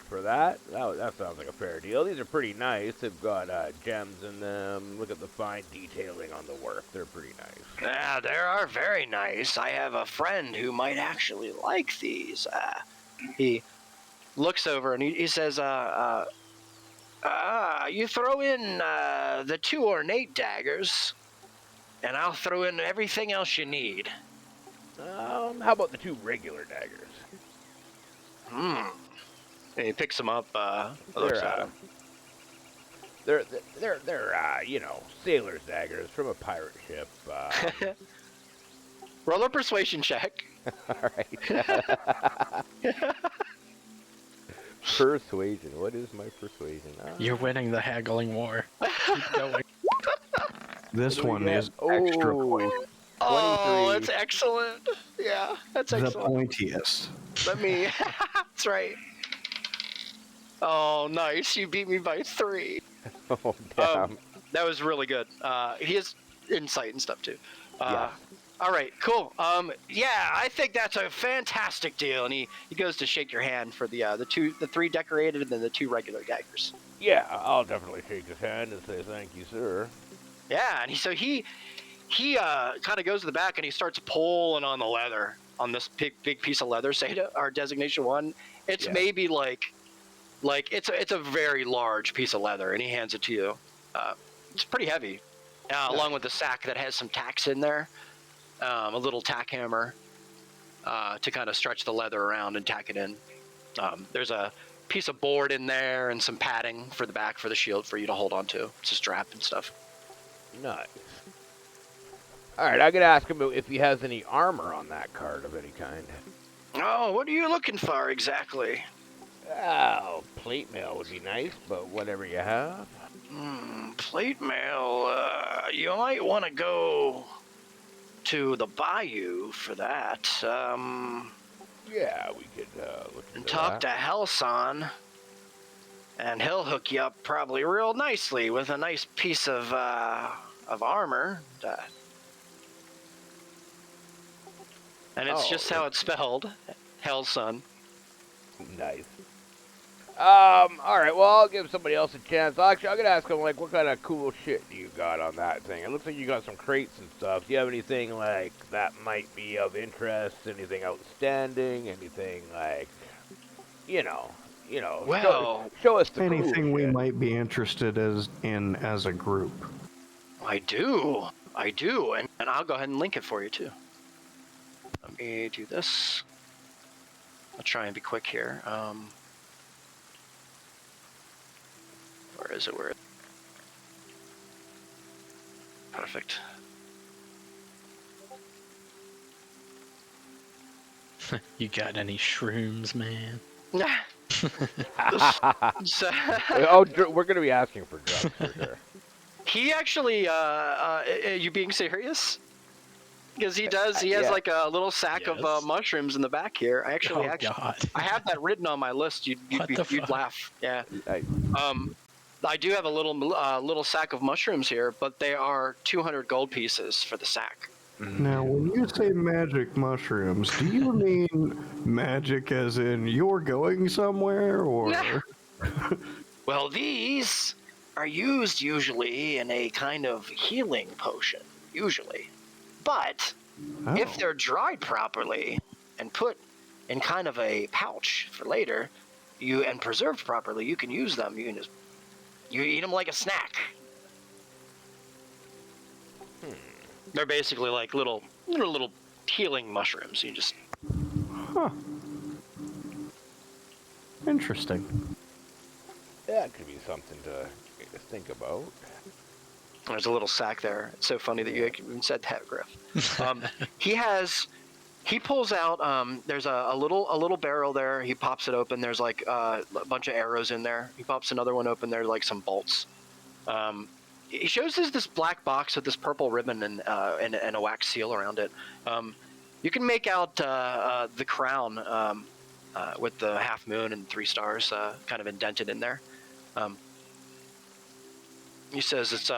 for that. That sounds like a fair deal. These are pretty nice. They've got gems in them. Look at the fine detailing on the work. They're pretty nice. Yeah, they are very nice. I have a friend who might actually like these. He looks over and he says, you throw in the 2 ornate daggers, and I'll throw in everything else you need. How about the 2 regular daggers? And he picks them up. Looks at them. They're sailor's daggers from a pirate ship. Roll a persuasion check. All right. Persuasion. What is my persuasion? You're winning the haggling war. Keep going. This one is extra point. Oh, that's excellent. Yeah, that's excellent. The pointiest. Let me. That's right. Oh, nice. You beat me by 3. Oh, damn. That was really good. He has insight and stuff too. Yeah. All right, cool. Yeah, I think that's a fantastic deal. And he goes to shake your hand for the 3 decorated and then the 2 regular daggers. Yeah, I'll definitely shake his hand and say thank you, sir. Yeah, and he kind of goes to the back and he starts pulling on the leather. on this big piece of leather, say to our designation 1, it's Yeah. maybe like it's a very large piece of leather, and he hands it to you. It's pretty heavy, along with the sack that has some tacks in there, a little tack hammer to kind of stretch the leather around and tack it in. There's a piece of board in there and some padding for the back for the shield for you to hold on to. It's a strap and stuff. Nice. All right, I gotta ask him if he has any armor on that card of any kind. Oh, what are you looking for exactly? Oh, plate mail would be nice, but whatever you have. Plate mail. You might want to go to the bayou for that. Yeah, we could look And into talk that. to Helson, and he'll hook you up probably real nicely with a nice piece of armor. And it's just how it's spelled, Helson. Nice. All right. Well, I'll give somebody else a chance. Actually, I'm gonna ask him like, what kind of cool shit do you got on that thing? It looks like you got some crates and stuff. Do you have anything like that might be of interest? Anything outstanding? Anything like, you know? Well, show us the Anything cool we shit. might be interested in as a group. I do, and I'll go ahead and link it for you too. Let me do this. I'll try and be quick here. Where is it? Perfect. You got any shrooms, man? So, We're gonna be asking for drugs for sure. he actually, are you being serious? Because he has Yeah. like a little sack Yes. of mushrooms in the back here. I actually, God. I have that written on my list. You'd fuck? laugh. Yeah. I, I do have a little sack of mushrooms here, but they are 200 gold pieces for the sack. Now, when you say magic mushrooms, do you mean magic as in you're going somewhere, or? Well, these are used usually in a kind of healing potion, usually. But Oh. if they're dried properly and put in kind of a pouch for later, and preserved properly, you can use them. You eat them like a snack. They're basically like little healing mushrooms. You just Huh. Interesting. that could be something to think about. there's a little sack there. It's so funny that you even said that, Griff. He pulls out. There's a little barrel there. He pops it open. There's like a bunch of arrows in there. He pops another one open. There's like some bolts. He shows us this black box with this purple ribbon and a wax seal around it. You can make out the crown with the half moon and 3 stars kind of indented in there. He says it's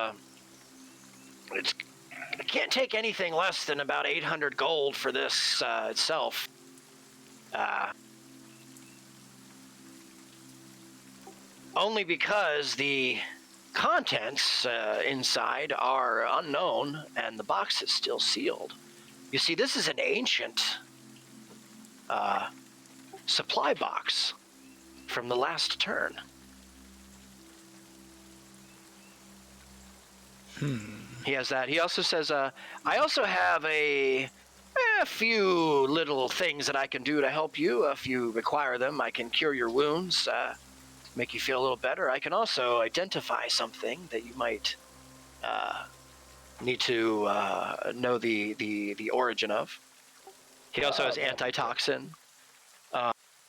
I can't take anything less than about 800 gold for this itself. Only because the contents inside are unknown and the box is still sealed. You see, this is an ancient supply box from the last turn. He has that. He also says, I also have a few little things that I can do to help you if you require them. I can cure your wounds, make you feel a little better. I can also identify something that you might need to know the origin of. He also has antitoxin.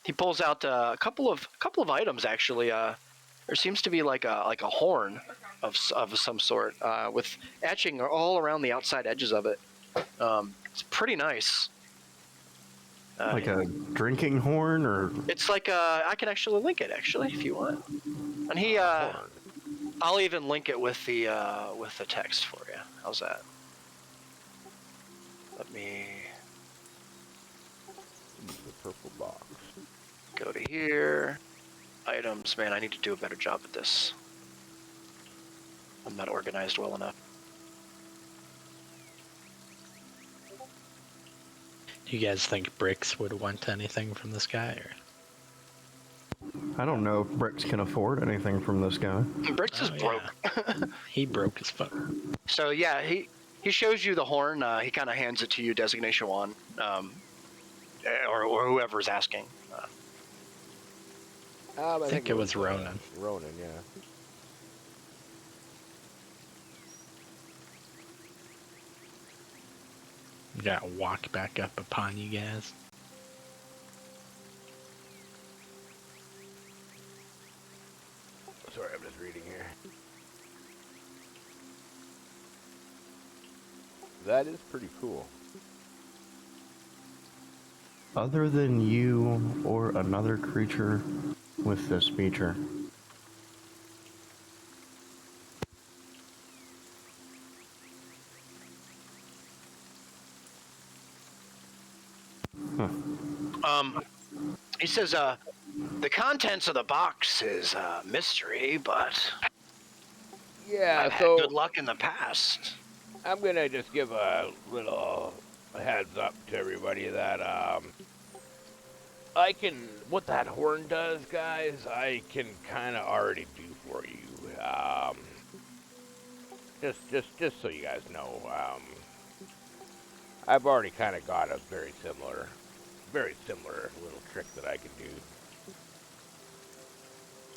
He pulls out a couple of items actually. There seems to be like a horn of some sort with etching all around the outside edges of it. It's pretty nice. Like a drinking horn, or? It's like I can actually link it actually if you want. And he I'll even link it with the text for you. How's that? Let me The purple box. go to here. Items, man, I need to do a better job at this. I'm not organized well enough. You guys think Bricks would want anything from this guy? Or? I don't know if Bricks can afford anything from this guy. Bricks is broke. Yeah. He broke as fuck. So yeah, he shows you the horn. He kind of hands it to you, designation 1, or whoever's asking. I think it was Ronan. Ronan, yeah. Gotta walk back up upon you guys. Sorry, I'm just reading here. That is pretty cool. Other than you or another creature with this feature. He says, the contents of the box is a mystery, but Yeah, I've had so good luck in the past. I'm gonna just give a little heads up to everybody that I can what that horn does, guys. I can kind of already do for you. Just so you guys know, I've already kind of got a very similar little trick that I can do.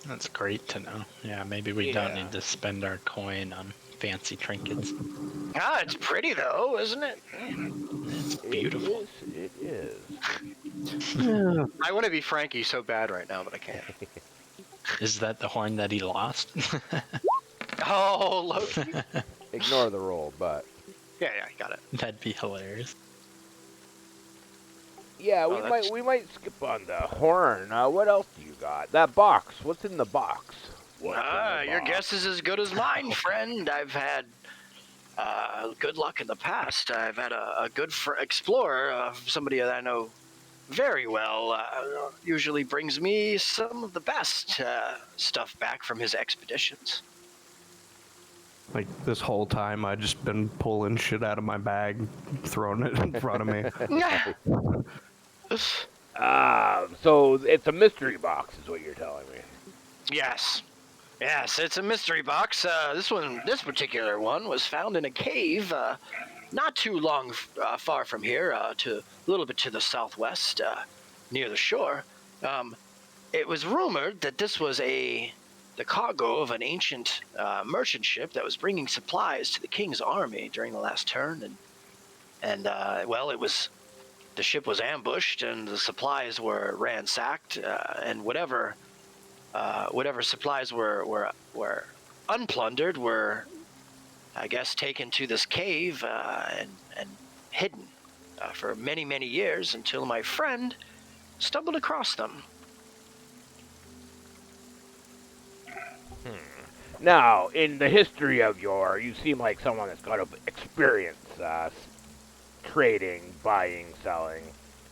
That's great to know. Yeah, maybe we don't Yeah. need to spend our coin on fancy trinkets. Ah, it's pretty though, isn't it? It's beautiful. It is. I want to be Frankie so bad right now, but I can't. Is that the horn that he lost? Oh, Loki. Ignore the roll, but Yeah, got it. That'd be hilarious. yeah, Oh, that's- we might skip on the horn. What else do you got? That box. What's in the box? What's in the Your box? guess is as good as mine, friend. I've had good luck in the past. I've had a good explorer, somebody that I know very well, usually brings me some of the best stuff back from his expeditions. Like, this whole time, I just been pulling shit out of my bag, throwing it in front of me. So it's a mystery box, is what you're telling me. Yes, it's a mystery box. This particular one was found in a cave, not too far from here, to a little bit to the southwest, near the shore. It was rumored that this was the cargo of an ancient merchant ship that was bringing supplies to the king's army during the last turn, and the ship was ambushed and the supplies were ransacked, and whatever supplies were unplundered were, I guess, taken to this cave and hidden for many years until my friend stumbled across them. Now, in the history of you seem like someone that's got experience trading, buying, selling.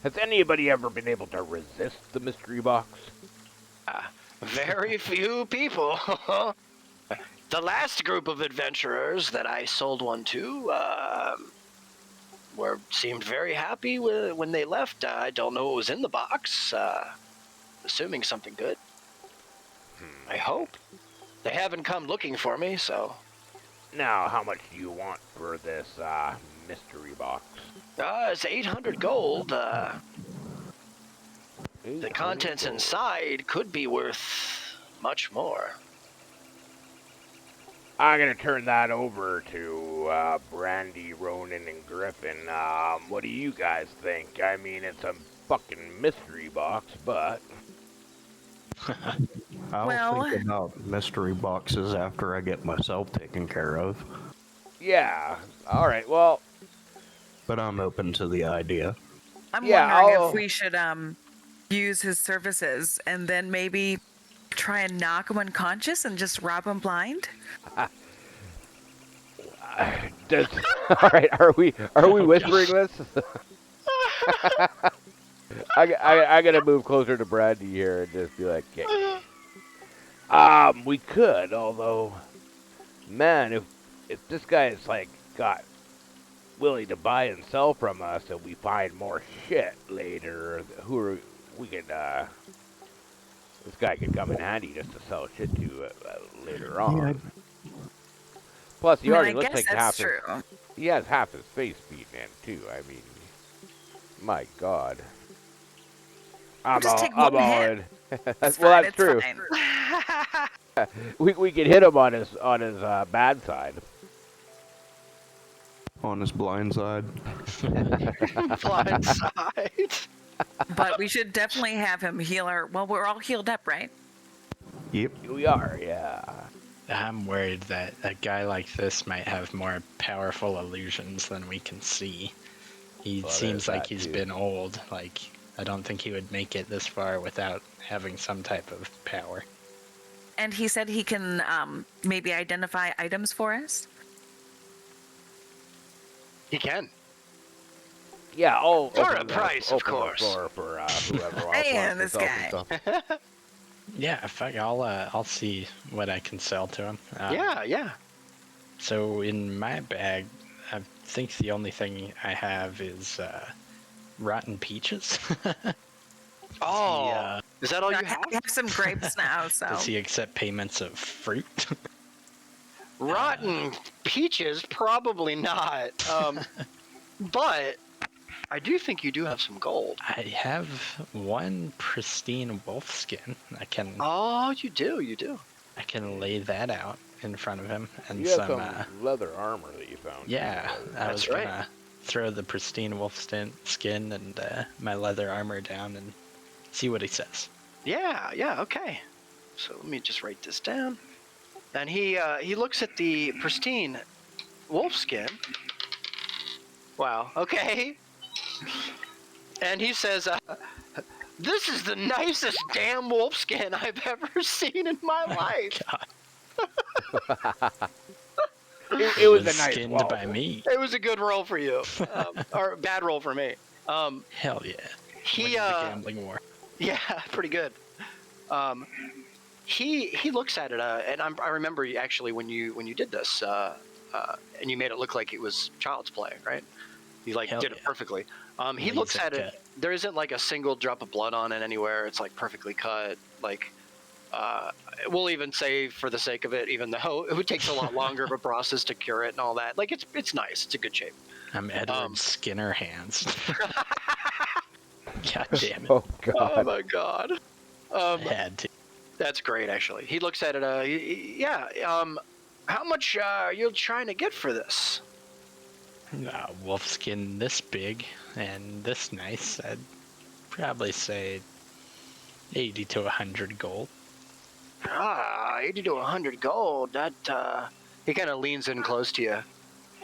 Has anybody ever been able to resist the mystery box? Very few people. The last group of adventurers that I sold one to seemed very happy when they left. I don't know what was in the box. Assuming something good. I hope. They haven't come looking for me, so. Now, how much do you want for this mystery box? It's 800 gold. The 800 contents gold. inside could be worth much more. I'm gonna turn that over to Brandy, Ronan, and Griffin. What do you guys think? I mean, it's a fucking mystery box, but I'll Well- think about mystery boxes after I get myself taken care of. yeah. All right. Well, But I'm open to the idea. I'm Yeah, wondering I'll- if we should use his services and then maybe try and knock him unconscious and just rob him blind. all right. Are we whispering this? I gotta move closer to Brandy here and just be like, okay. We could, although, man, if this guy is like got willing to buy and sell from us, and we find more shit later, we could this guy could come in handy just to sell shit to later on. Plus, he I mean, already I looks guess like that's half true. he has half his face beaten in too. I mean, my God. We'll just take I'm one all hit. in. It's Well, fine. that's It's true. fine. We could hit him on his bad side. On his blind side. Blind side. But we should definitely have him heal our. Well, we're all healed up, right? Yep. We are, yeah. I'm worried that a guy like this might have more powerful illusions than we can see. He Well, seems there's like that, he's too. been old. Like, I don't think he would make it this far without having some type of power. And he said he can maybe identify items for us. He can. Yeah, I'll For open a the- price, of open course. the floor for whoever else Man, wants to this sell some guy. stuff. Yeah, fuck, I'll see what I can sell to him. Yeah. So in my bag, I think the only thing I have is rotten peaches. Oh, Yeah. is that all you I have? have some grapes now, so. Does he accept payments of fruit? Rotten peaches? Probably not. But I do think you do have some gold. I have one pristine wolf skin. I can Oh, you do. I can lay that out in front of him and You have some. some leather armor that you found. Yeah, I was That's right. gonna throw the pristine wolf skin and my leather armor down and see what he says. Yeah, okay. So let me just write this down. And he looks at the pristine wolf skin. Wow, okay. And he says, this is the nicest damn wolf skin I've ever seen in my life. God, It was a nice skinned wolf. by me. It was a good roll for you. Or a bad roll for me. Hell yeah. He Winning the gambling war. Yeah, pretty good. He looks at it, and I remember actually when you did this, and you made it look like it was child's play, right? You Hell did it yeah. perfectly. He looks Laser at it. cut. There isn't like a single drop of blood on it anywhere. It's like perfectly cut. Like, we'll even say for the sake of it, even though it takes a lot longer of a process to cure it and all that. Like, it's nice. It's a good shape. I'm Edward Skinner hands. God damn it. Oh Oh God. my god. I had to. That's great, actually. He looks at it. Yeah. How much are you trying to get for this? Wolf skin this big and this nice. I'd probably say 80 to 100 gold. 80 to 100 gold. That, he kind of leans in close to you,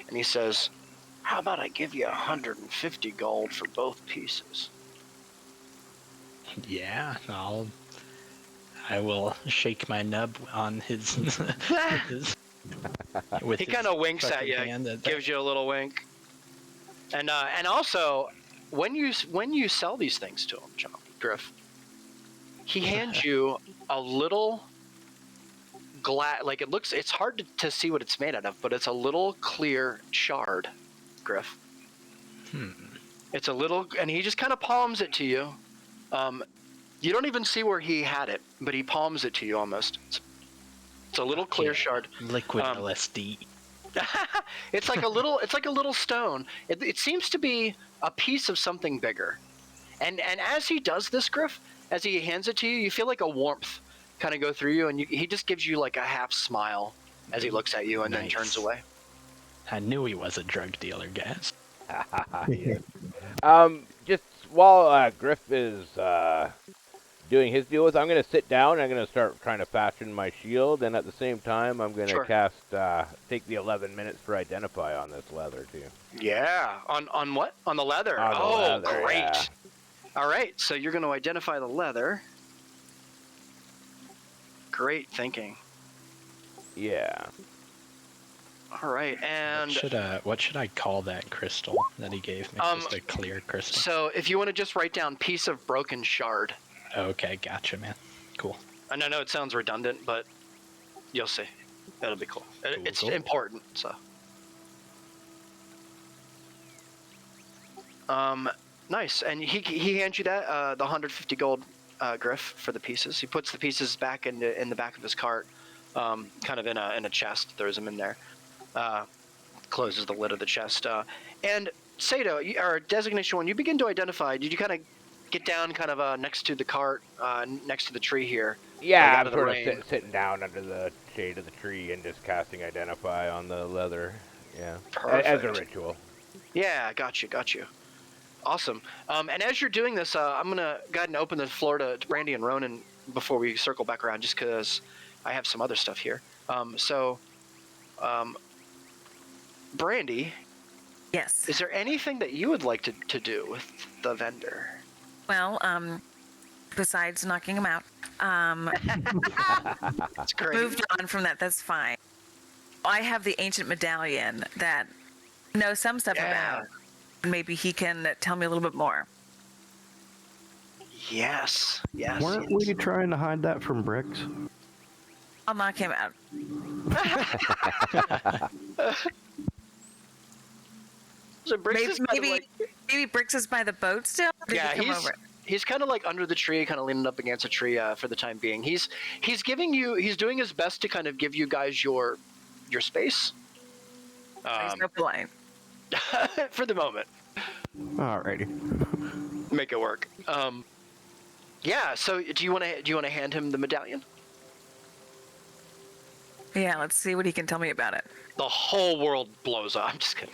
and he says, how about I give you 150 gold for both pieces? Yeah, I will shake my nub on his. with He his kind of winks at fucking you, hand gives you a little wink. And also, when you sell these things to him, Griff, he hands you a little glass, like it's hard to see what it's made out of, but it's a little clear shard, Griff. It's a little, and he just kind of palms it to you. You don't even see where he had it, but he palms it to you almost. It's a little clear shard. Liquid LSD. It's like a little stone. It seems to be a piece of something bigger. And as he does this, Griff, as he hands it to you, you feel like a warmth kind of go through you, and he just gives you like a half smile as he looks at you and then Nice. turns away. I knew he was a drug dealer, guys. Yeah. Just while Griff is doing his deals, I'm gonna sit down and I'm gonna start trying to fashion my shield, and at the same time, I'm gonna Sure. cast take the 11 minutes for identify on this leather too. Yeah. On what? On the leather. On the leather, great. yeah. All right. So you're going to identify the leather. Great thinking. Yeah. All right. And What should I call that crystal that he gave me? Just a clear crystal. so if you want to just write down piece of broken shard. Okay, gotcha, man. Cool. And I know it sounds redundant, but you'll see. That'll be cool. It's cool. important, so. Nice. And he hands you that the 150 gold griff for the pieces. He puts the pieces back in the back of his cart, kind of in a chest. Throws them in there. Closes the lid of the chest. And Sato, our designation one, you begin to identify. Did you kind of get down, kind of next to the cart, next to the tree here? Yeah, like out I'm of the sort of rain. sitting down under the shade of the tree and just casting Identify on the leather. Yeah, as a Perfect. ritual. Yeah, got you. Awesome. And as you're doing this, I'm gonna go ahead and open the floor to Brandy and Ronan before we circle back around, just because I have some other stuff here. Brandy, Yes. is there anything that you would like to do with the vendor? Well, besides knocking him out, That's great. moved on from that. That's fine. I have the ancient medallion that I know some stuff about. Maybe he can tell me a little bit more. Yes. Weren't we trying to hide that from Bricks? I'll knock him out. So Briggs is kind of like, Maybe Bricks is by the boat still. Or did he come over? He's kind of like under the tree, kind of leaning up against a tree for the time being. He's doing his best to kind of give you guys your space. He's no blind. For the moment. Alrighty. Make it work. Yeah. So do you want to hand him the medallion? Yeah. Let's see what he can tell me about it. The whole world blows up. I'm just kidding.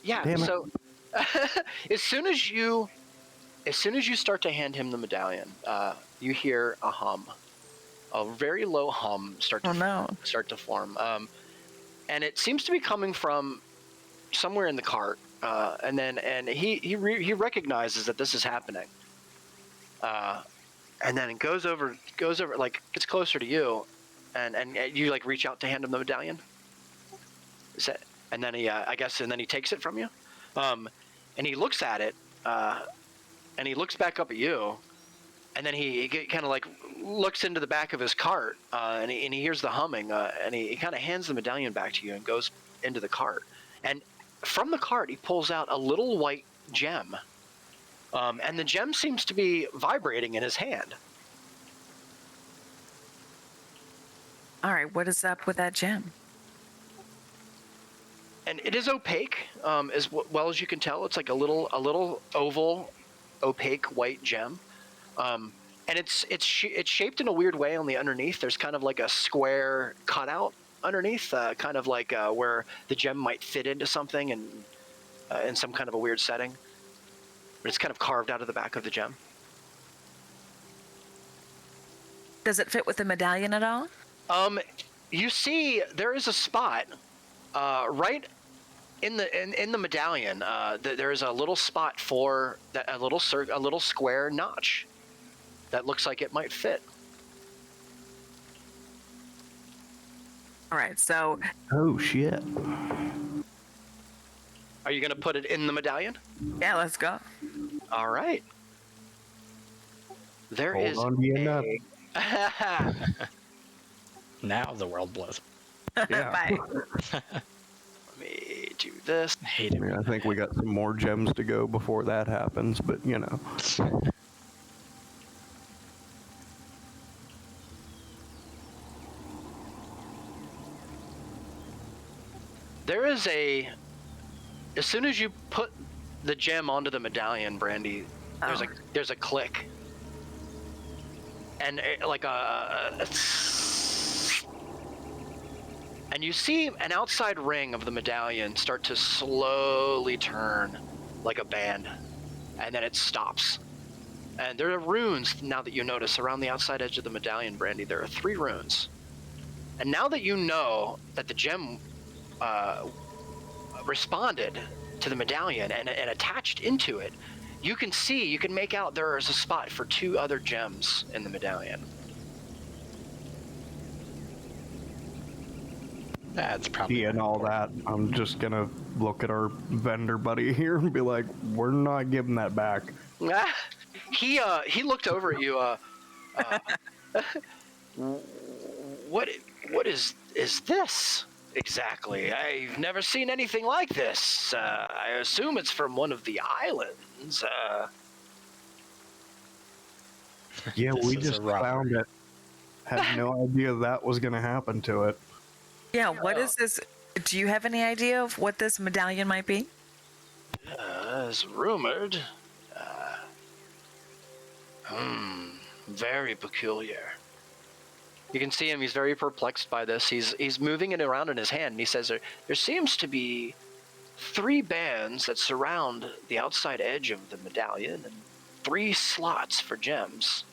Yeah. Damn it. So as soon as you start to hand him the medallion, you hear a hum, a very low hum start to form. And it seems to be coming from somewhere in the cart. And he recognizes that this is happening. And then it goes over, like gets closer to you, and you like reach out to hand him the medallion. And then he takes it from you. And he looks at it, and he looks back up at you, and then he kind of like looks into the back of his cart, and he hears the humming, and he kind of hands the medallion back to you and goes into the cart. And from the cart, he pulls out a little white gem, and the gem seems to be vibrating in his hand. All right. What is up with that gem? And it is opaque, as well as you can tell. It's like a little oval, opaque white gem, and it's shaped in a weird way on the underneath. There's kind of like a square cutout underneath, kind of like where the gem might fit into something and in some kind of a weird setting. But it's kind of carved out of the back of the gem. Does it fit with the medallion at all? You see, there is a spot right in the medallion. There is a little spot for that, a little square notch that looks like it might fit. All right. So. Oh shit. Are you gonna put it in the medallion? Yeah. Let's go. All right. There Hold is on to your nut. Now the world blows. Yeah. Bye. Let me do this. I hate it. I think we got some more gems to go before that happens, but you know. There is as soon as you put the gem onto the medallion, Brandy, there's a click. And and you see an outside ring of the medallion start to slowly turn like a band, and then it stops. And there are runes, now that you notice, around the outside edge of the medallion, Brandy. There are 3 runes. And now that you know that the gem responded to the medallion and attached into it, you can make out there is a spot for 2 other gems in the medallion. That's probably And all that, I'm just gonna look at our vendor buddy here and be like, we're not giving that back. He looked over at you. What is this? Exactly. I've never seen anything like this. I assume it's from one of the islands. Yeah, This we is a just robbery. found it. Had no idea that was going to happen to it. Yeah, what is this? Do you have any idea of what this medallion might be? As rumored. Very peculiar. You can see him, he's very perplexed by this. He's moving it around in his hand, and he says there seems to be 3 bands that surround the outside edge of the medallion, and 3 slots for gems.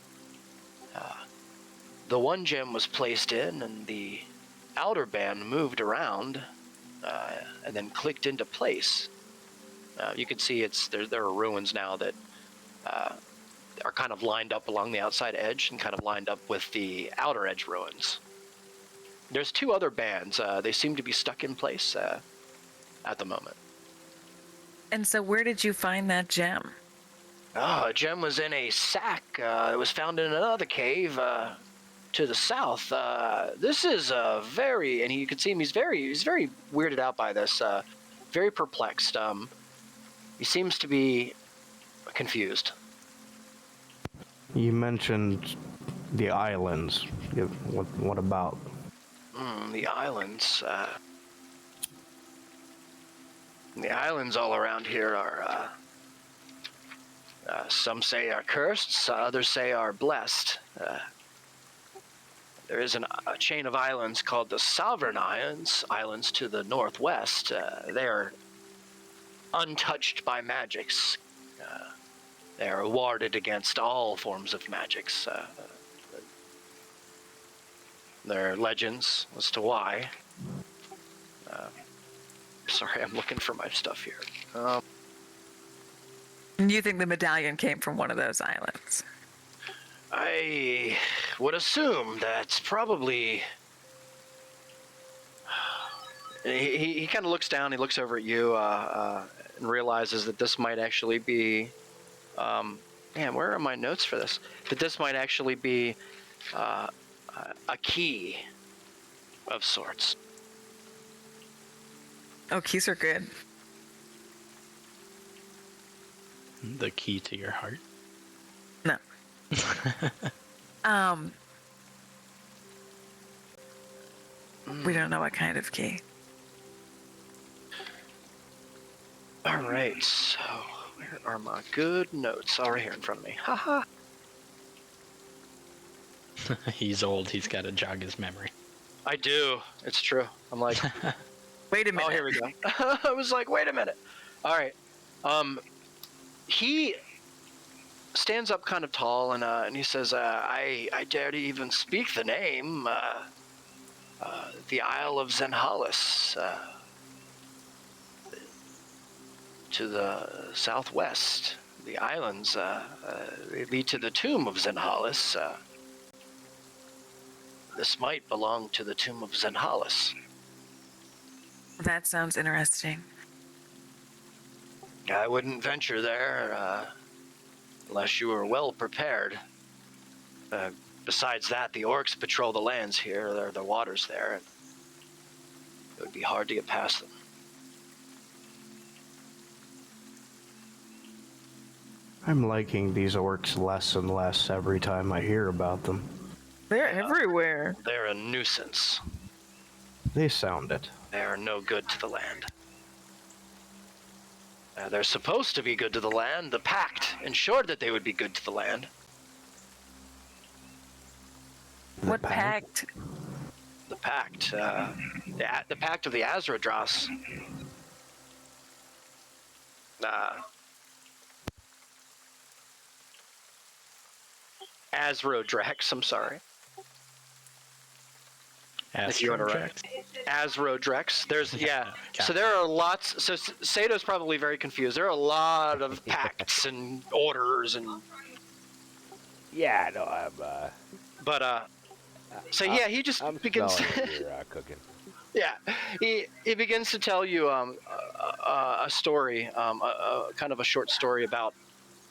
The one gem was placed in, and the outer band moved around, and then clicked into place. You can see there are ruins now that are kind of lined up along the outside edge and kind of lined up with the outer edge ruins. There's 2 other bands. They seem to be stuck in place at the moment. And so, where did you find that gem? A gem was in a sack. It was found in another cave to the south. This is very, and you can see him. He's very weirded out by this. Very perplexed. He seems to be confused. You mentioned the islands. What about? The islands. The islands all around here are. Some say are cursed. Others say are blessed. There is a chain of islands called the Sovereign Islands to the northwest. They are untouched by magics. They are warded against all forms of magics. There are legends as to why. Sorry, I'm looking for my stuff here. You think the medallion came from one of those islands? I would assume that's probably... He kind of looks down, he looks over at you, and realizes that this might actually be... man, where are my notes for this? That this might actually be a key of sorts. Oh, keys are good. The key to your heart. No. We don't know what kind of key. All right, so where are my good notes? Oh, right here in front of me. Haha. He's old. He's got to jog his memory. I do. It's true. I'm like, Wait a minute. oh, here we go. I was like, wait a minute. All right. He stands up kind of tall and he says, I dare to even speak the name. The Isle of Zenhalis. To the southwest. The islands they lead to the tomb of Zenhalis. This might belong to the tomb of Zenhalis. That sounds interesting. I wouldn't venture there unless you were well prepared. Besides that, the orcs patrol the lands here, the waters there, and it would be hard to get past them. I'm liking these orcs less and less every time I hear about them. They're everywhere. They're a nuisance. They sound it. They are no good to the land. They're supposed to be good to the land. The pact ensured that they would be good to the land. What pact? The pact. The pact of the Azradras. Azrodrex, I'm sorry. If you want to write Azrodrex. There's, yeah. So there are lots. So Sato's probably very confused. There are a lot of pacts and orders and. Yeah, no, I'm. But so yeah, he just I'm begins. smelling you're cooking. Yeah, he begins to tell you a story, kind of a short story about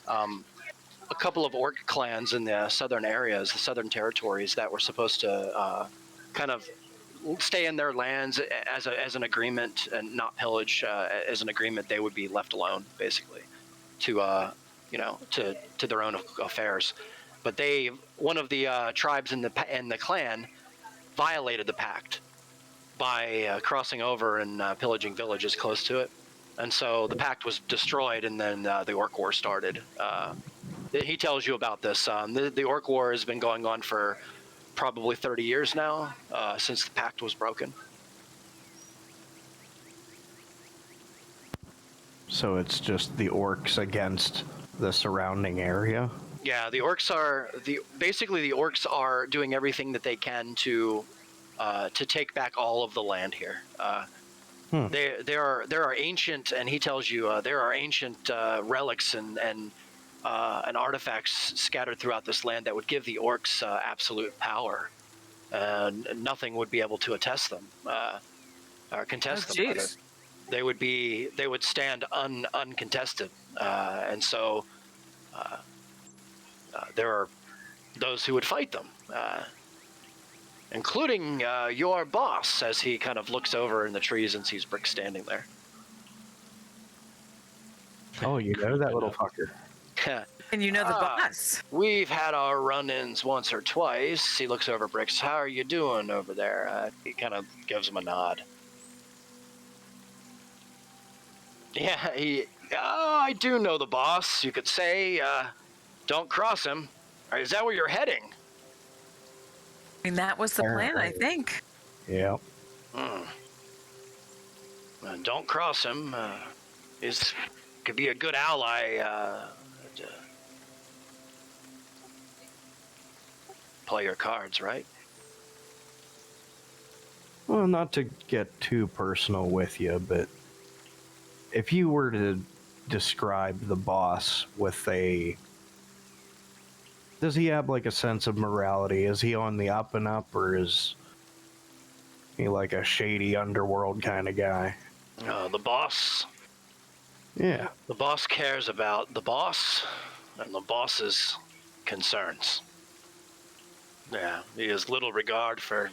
a couple of orc clans in the southern areas, the southern territories, that were supposed to kind of stay in their lands as an agreement and not pillage. As an agreement, they would be left alone, basically, to to their own affairs. But one of the tribes in the clan violated the pact by crossing over and pillaging villages close to it, and so the pact was destroyed, and then the Orc War started. He tells you about this. The Orc War has been going on for probably 30 years now, since the pact was broken. So it's just the orcs against the surrounding area? Yeah, the orcs are doing everything that they can to take back all of the land here. There are ancient, and he tells you there are ancient relics and artifacts scattered throughout this land that would give the orcs absolute power. Nothing would be able to attest them or contest them. Rather. They would stand uncontested, and so there are those who would fight them, including your boss, as he kind of looks over in the trees and sees Brick standing there. Oh, you know that little fucker. And you know the boss. We've had our run-ins once or twice. He looks over Bricks. How are you doing over there? He kind of gives him a nod. Yeah, I do know the boss, you could say. Don't cross him. Is that where you're heading? I mean, that was the plan, I think. Yeah. Don't cross him. Could be a good ally. Play your cards, right? Well, not to get too personal with you, but if you were to describe the boss with does he have like a sense of morality? Is he on the up and up, or is he like a shady underworld kind of guy? The boss. Yeah. The boss cares about the boss and the boss's concerns. Yeah, he has little regard for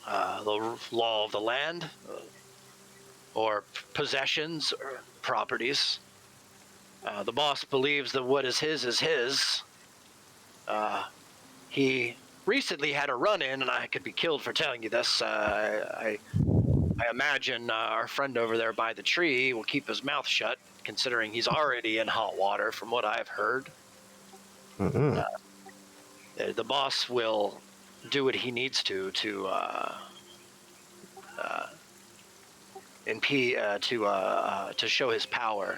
the law of the land, or possessions or properties. The boss believes that what is his is his. He recently had a run-in, and I could be killed for telling you this. I imagine our friend over there by the tree will keep his mouth shut, considering he's already in hot water, from what I've heard. Mm-hmm. The boss will do what he needs to show his power.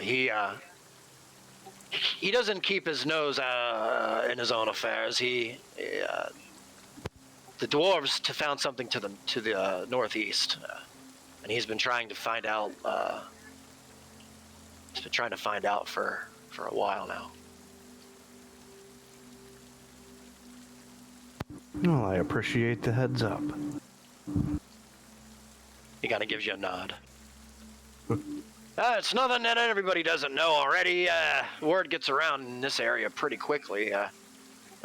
He doesn't keep his nose in his own affairs. The dwarves found something to the northeast, and he's been trying to find out. He's been trying to find out for a while now. Well, I appreciate the heads up. He kind of gives you a nod. It's nothing that everybody doesn't know already. Word gets around in this area pretty quickly.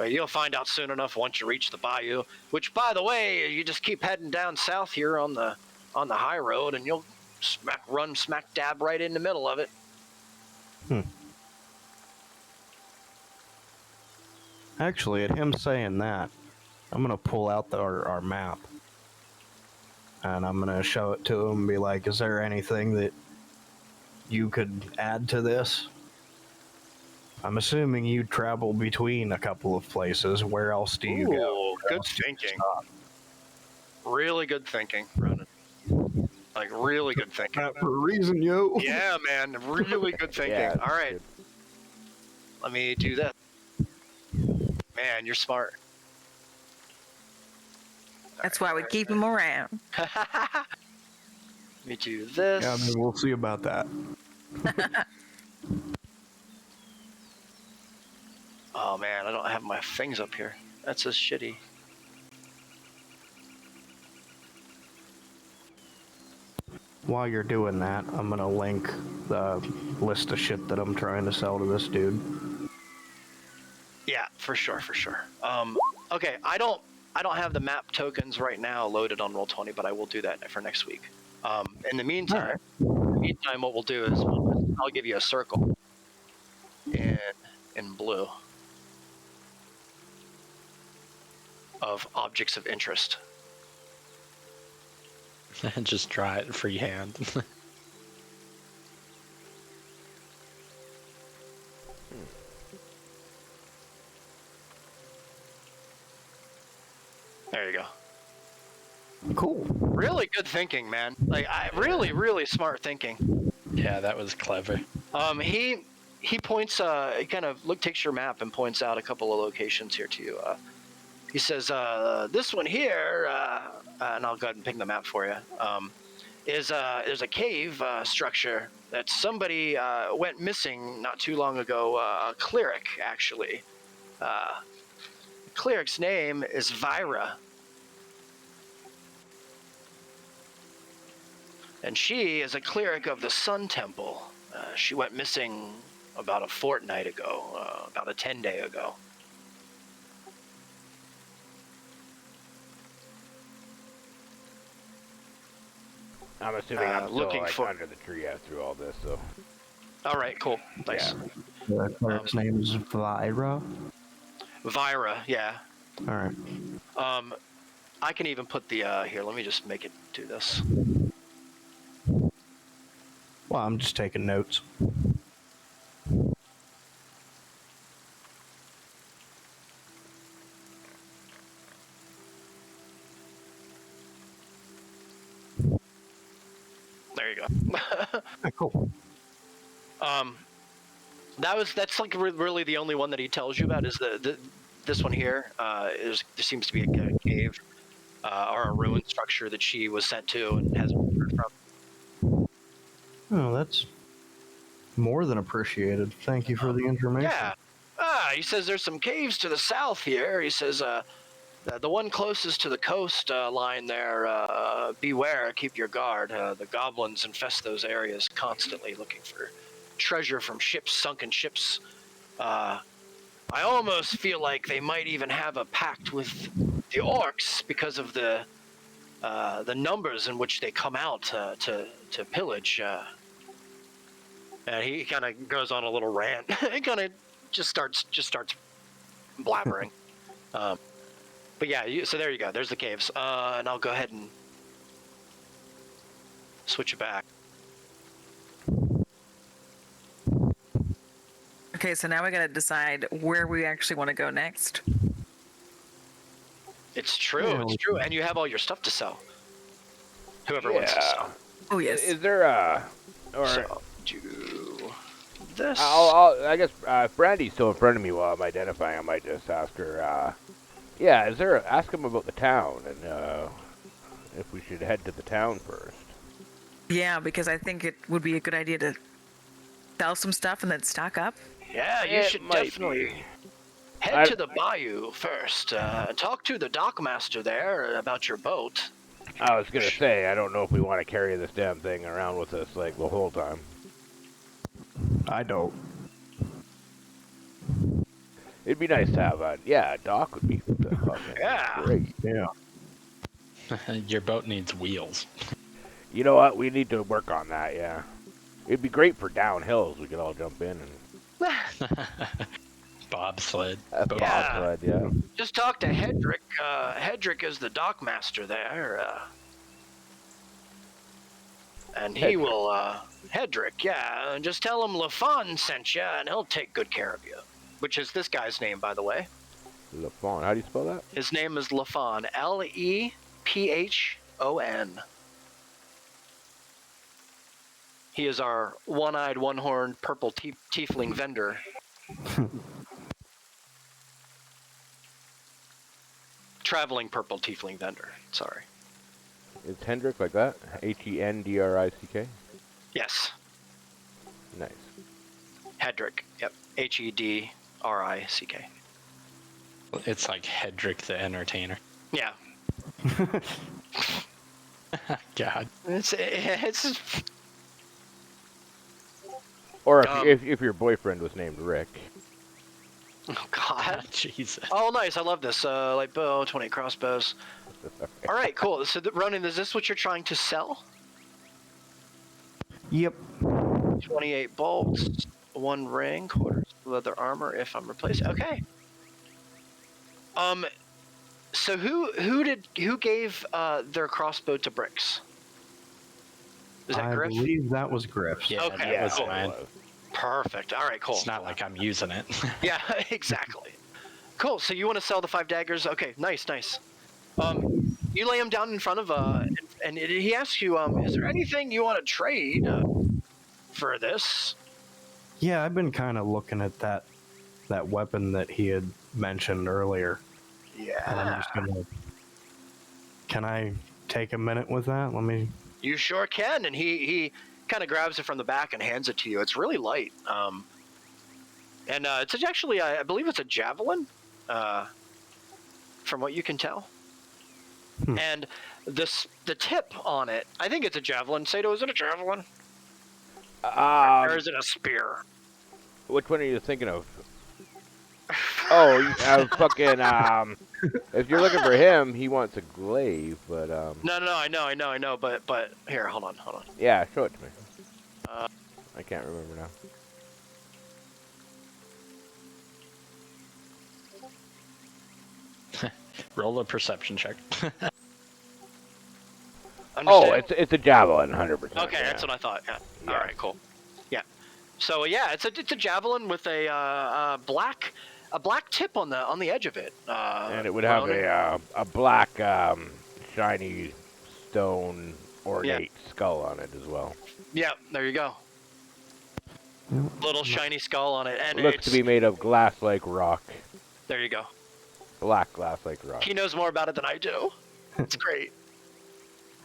You'll find out soon enough once you reach the bayou. Which, by the way, you just keep heading down south here on the high road, and you'll run smack dab right in the middle of it. Actually, at him saying that, I'm gonna pull out our map, and I'm gonna show it to him and be like, "Is there anything that you could add to this?" I'm assuming you travel between a couple of places. Where else do you go? Good thinking. Really good thinking, Ronan. Like, really good thinking. Not for a reason, yo. Yeah, man. Really good thinking. Yeah, all right. good. Let me do that. Man, you're smart. That's why we keep him around. Let me do this. Yeah, I mean, we'll see about that. Oh, man, I don't have my things up here. That's just shitty. While you're doing that, I'm gonna link the list of shit that I'm trying to sell to this dude. Yeah, for sure, for sure. Okay, I don't have the map tokens right now loaded on Roll20, but I will do that for next week. In the meantime, what we'll do is I'll give you a circle in blue of objects of interest. Just draw it freehand. There you go. Cool. Really good thinking, man. Like, really smart thinking. Yeah, that was clever. He points, he kind of takes your map and points out a couple of locations here to you. He says, this one here, and I'll go ahead and ping the map for you, is there's a cave structure that somebody went missing not too long ago, a cleric, actually. The cleric's name is Vyra. And she is a cleric of the Sun Temple. She went missing about a fortnight ago, about a 10-day ago. I'm assuming I'm still looking like for- under the tree through all this, so. All right, cool, nice. The cleric's name is Vyra. Vyra, yeah. All right. I can even put the here. Let me just make it do this. Well, I'm just taking notes. There you go. Cool. That's like really the only one that he tells you about is this one here. There seems to be a cave or a ruined structure that she was sent to and hasn't heard from. Oh, that's more than appreciated. Thank you for the information. Yeah. He says there's some caves to the south here. He says the one closest to the coast line there, beware, keep your guard. The goblins infest those areas constantly looking for treasure from ships, sunken ships. I almost feel like they might even have a pact with the orcs because of the numbers in which they come out to pillage. And he kind of goes on a little rant. He kind of just starts blabbering. But yeah, so there you go. There's the caves. And I'll go ahead and switch it back. Okay, so now we got to decide where we actually want to go next. It's true. Yeah, It's we- true. And you have all your stuff to sell. Whoever wants to sell. Oh, yes. Is there or So do this. I guess if Brandy's still in front of me while I'm identifying, I might just ask her. Yeah, ask him about the town and if we should head to the town first. Yeah, because I think it would be a good idea to sell some stuff and then stock up. Yeah, you It should might definitely be. head to the bayou first. Talk to the dockmaster there about your boat. I was gonna say I don't know if we want to carry this damn thing around with us like the whole time. I don't. It'd be nice to have a dock would be fucking Yeah. great. Yeah. Your boat needs wheels. You know what? We need to work on that. Yeah, it'd be great for downhills. We could all jump in and Bobsled. Boat. Yeah. bobsled. Yeah. Just talk to Hedrick. Hedrick is the dockmaster there. And he Hedrick. will, Hedrick, yeah. And just tell him LaFon sent you, and he'll take good care of you. Which is this guy's name, by the way. LaFon. How do you spell that? His name is LaFon. Lephon. He is our one-eyed, one-horned, purple tiefling vendor. Traveling purple tiefling vendor. Sorry. Is Hendrick like that? Hendrick? Yes. Nice. Hedrick. Yep. Hedrick. It's like Hedrick the Entertainer. Yeah. God. It's Or Um, if your boyfriend was named Rick. Oh God. Jesus. Oh, nice. I love this. Light bow, 20 crossbows. All right, cool. So, Ronan, is this what you're trying to sell? Yep. 28 bolts, 1 ring, quarters leather armor. If I'm replaced, okay. So who gave their crossbow to Bricks? Is that I Griff? believe that was Griff's. Yeah, Okay, that was cool. mine. Perfect. All right, cool. It's not like I'm using it. Yeah, exactly. Cool. So you want to sell the 5 daggers? Okay, nice. You lay them down in front of and he asks you, is there anything you want to trade for this? Yeah, I've been kind of looking at that weapon that he had mentioned earlier. And I'm Yeah. just gonna. Can I take a minute with that? Let me. You sure can. And he kind of grabs it from the back and hands it to you. It's really light. And it's actually, I believe it's a javelin, from what you can tell. And the tip on it, I think it's a javelin. Sato, is it a javelin? Or is it a spear? Which one are you thinking of? Oh, fucking, if you're looking for him, he wants a glaive, but, No, I know, but here, hold on. yeah, show it to me. I can't remember now. Roll a perception check. Oh, it's a javelin, 100%. Okay, yeah. that's what I thought. Yeah. Yeah. All right, cool. Yeah. So yeah, it's a javelin with a black tip on the edge of it. And it would have a black, shiny stone ornate skull on it as well. Yeah, there you go. Little shiny skull on it, and It looks to be made of glass like rock. There you go. Black glass like rock. He knows more about it than I do. It's great.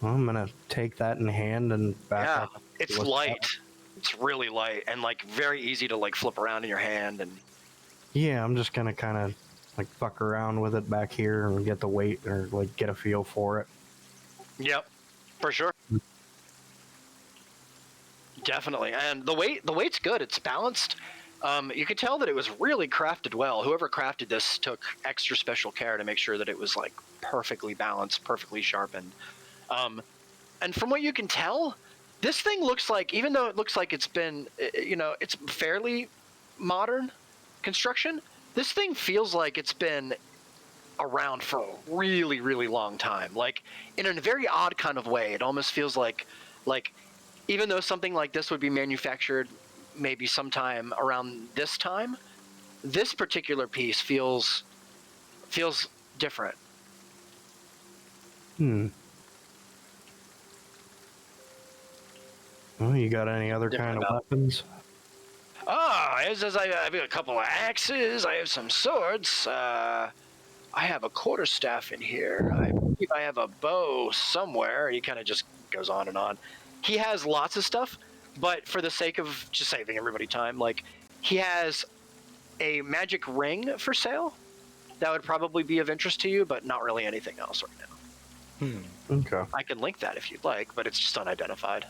Well, I'm gonna take that in hand and back Yeah, up. it's What's light. that? It's really light and like very easy to like flip around in your hand and. Yeah, I'm just gonna kind of like fuck around with it back here and get the weight or like get a feel for it. Yep, for sure. Definitely, and the weight's good. It's balanced. You could tell that it was really crafted well. Whoever crafted this took extra special care to make sure that it was like perfectly balanced, perfectly sharpened. And from what you can tell, this thing looks like, even though it looks like it's been, it's fairly modern construction, this thing feels like it's been around for a really, really long time. Like in a very odd kind of way. It almost feels like even though something like this would be manufactured maybe sometime around this time, this particular piece feels different. Well, you got any other kind of weapons? It says I have a couple of axes. I have some swords. I have a quarterstaff in here. I believe I have a bow somewhere. He kind of just goes on and on. He has lots of stuff, but for the sake of just saving everybody time, like he has a magic ring for sale that would probably be of interest to you, but not really anything else right now. Okay. I can link that if you'd like, but it's just unidentified.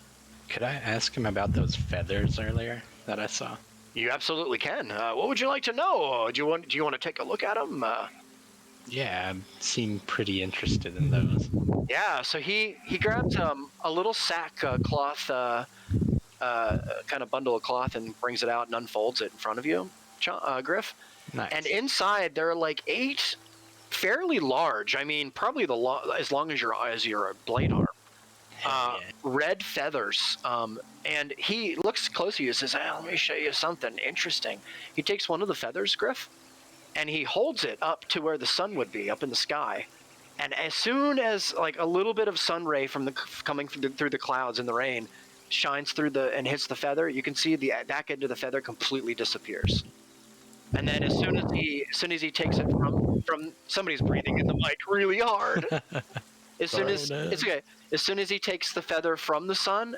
Could I ask him about those feathers earlier that I saw? You absolutely can. What would you like to know? Do you want to take a look at them? Yeah, I seem pretty interested in those. Yeah. So he grabs a little sack cloth, kind of bundle of cloth, and brings it out and unfolds it in front of you, Griff. Nice. And inside there are like 8 fairly large. I mean, probably as long as your blade arm. Yeah. Red feathers. And he looks closely and says, let me show you something interesting. He takes one of the feathers, Griff, and he holds it up to where the sun would be, up in the sky. And as soon as like a little bit of sun ray coming through the clouds in the rain shines through and hits the feather, you can see the back end of the feather completely disappears. And then as soon as he takes it from somebody's breathing in the mic really hard. As soon as he takes the feather from the sun,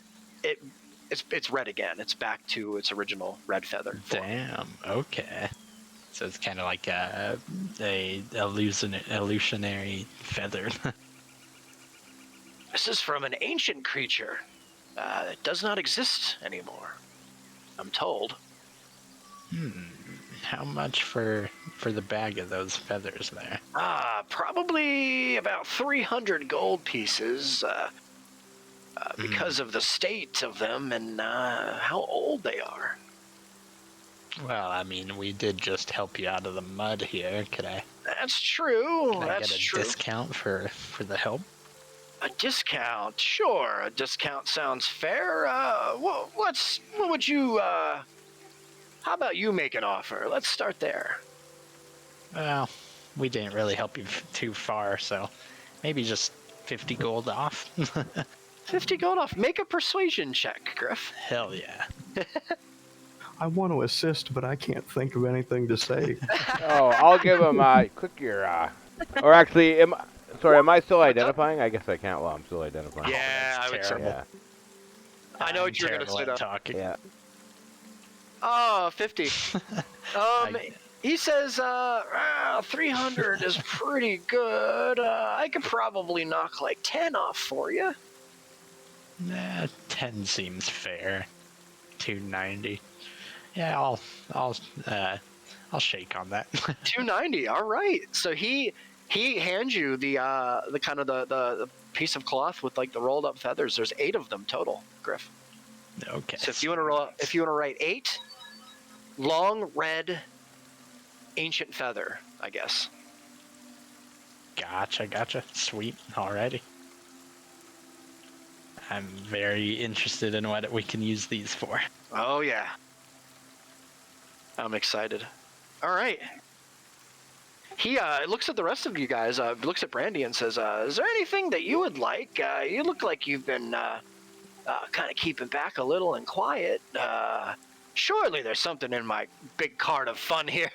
it's red again. It's back to its original red feather form. Damn. Okay. So it's kind of like a illusionary feather. This is from an ancient creature that does not exist anymore, I'm told. How much for for the bag of those feathers there? Probably about 300 gold pieces, because of the state of them and how old they are. Well, I mean, we did just help you out of the mud here. Could I That's true. get That's a true. discount for the help? A discount, sure. A discount sounds fair. What would you? How about you make an offer? Let's start there. Well, we didn't really help you too far, so maybe just 50 gold off. 50 gold off. Make a persuasion check, Griff. Hell yeah. I want to assist, but I can't think of anything to say. Oh, I'll give him click your or actually, am I still identifying? I guess I can't. Well, I'm still identifying. Yeah, I would say. Yeah. I know what you're gonna say, though. Talking. Yeah. Oh, 50. He says 300 is pretty good. I could probably knock like 10 off for you. Nah, 10 seems fair. 290. Yeah, I'll shake on that. 290. All right. So he hands you the kind of the piece of cloth with like the rolled up feathers. There's 8 of them total, Griff. Okay. So if you want to write 8 long red ancient feather, I guess. Gotcha. Sweet. Alrighty. I'm very interested in what we can use these for. Oh yeah. I'm excited. All right. He looks at the rest of you guys, looks at Brandy and says, is there anything that you would like? You look like you've been kind of keeping back a little and quiet. Surely there's something in my big cart of fun here.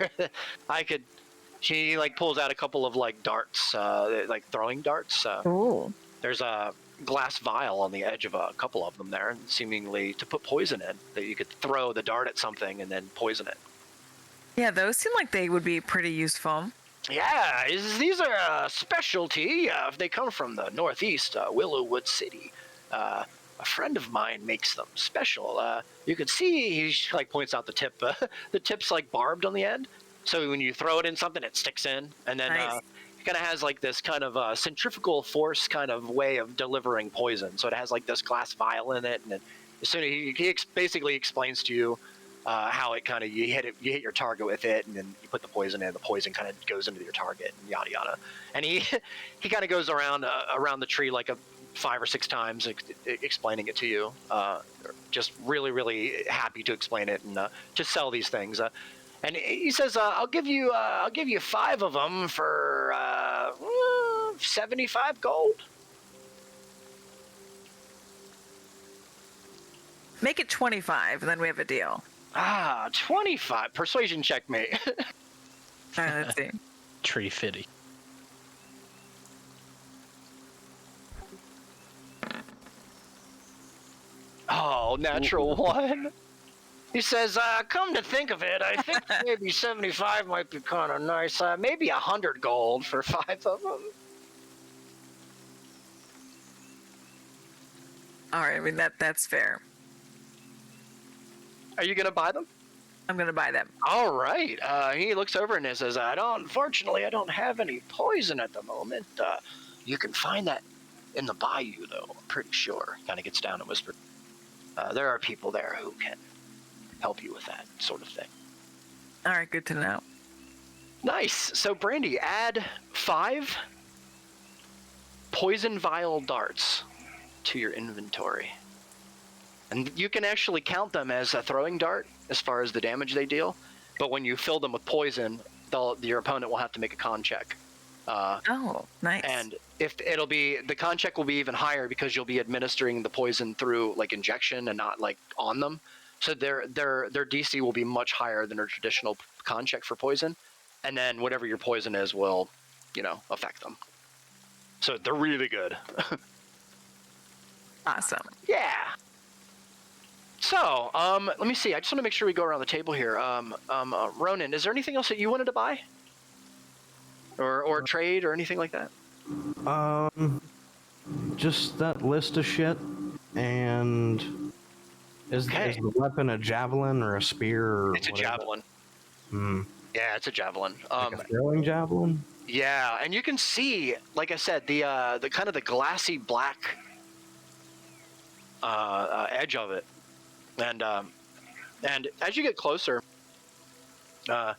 She like pulls out a couple of like darts, like throwing darts. There's a glass vial on the edge of a couple of them there, seemingly to put poison in, that you could throw the dart at something and then poison it. Yeah, those seem like they would be pretty useful. Yeah, these are a specialty. They come from the northeast, Willowwood City. A friend of mine makes them special. You can see he like points out the tip. The tip's like barbed on the end, so when you throw it in something, it sticks in, and then Nice. it kind of has like this kind of centrifugal force kind of way of delivering poison. So it has like this glass vial in it, and then as soon as he basically explains to you how it kind of you hit your target with it, and then you put the poison in. The poison kind of goes into your target, and yada yada. And he kind of goes around the tree like 5 or 6 times explaining it to you. Just really happy to explain it and to sell these things. And he says, I'll give you 5 of them for 75 gold. Make it 25, and then we have a deal. 25. Persuasion check, mate. All right, let's see. Tree fitty. Oh, natural 1. He says, come to think of it, I think maybe 75 might be kind of nice. Maybe 100 gold for 5 of them. All right, I mean that's fair. Are you going to buy them? I'm gonna buy them. All right. He looks over and says, unfortunately, I don't have any poison at the moment. You can find that in the bayou, though, I'm pretty sure. Kind of gets down and whispers. There are people there who can help you with that sort of thing. All right, good to know. Nice. So, Brandy, add 5 poison vial darts to your inventory. And you can actually count them as a throwing dart as far as the damage they deal. But when you fill them with poison, your opponent will have to make a con check. Oh, nice. And the con check will be even higher because you'll be administering the poison through like injection and not like on them. So their DC will be much higher than a traditional con check for poison. And then whatever your poison is will, affect them. So they're really good. Awesome. Yeah. So, let me see. I just want to make sure we go around the table here. Ronan, is there anything else that you wanted to buy? Or trade or anything like that? Just that list of shit. And is the weapon a javelin or a spear? Or It's a whatever? javelin. Yeah, it's a javelin. Like a throwing javelin? Yeah, and you can see, like I said, the kind of the glassy black edge of it, and as you get closer, uh,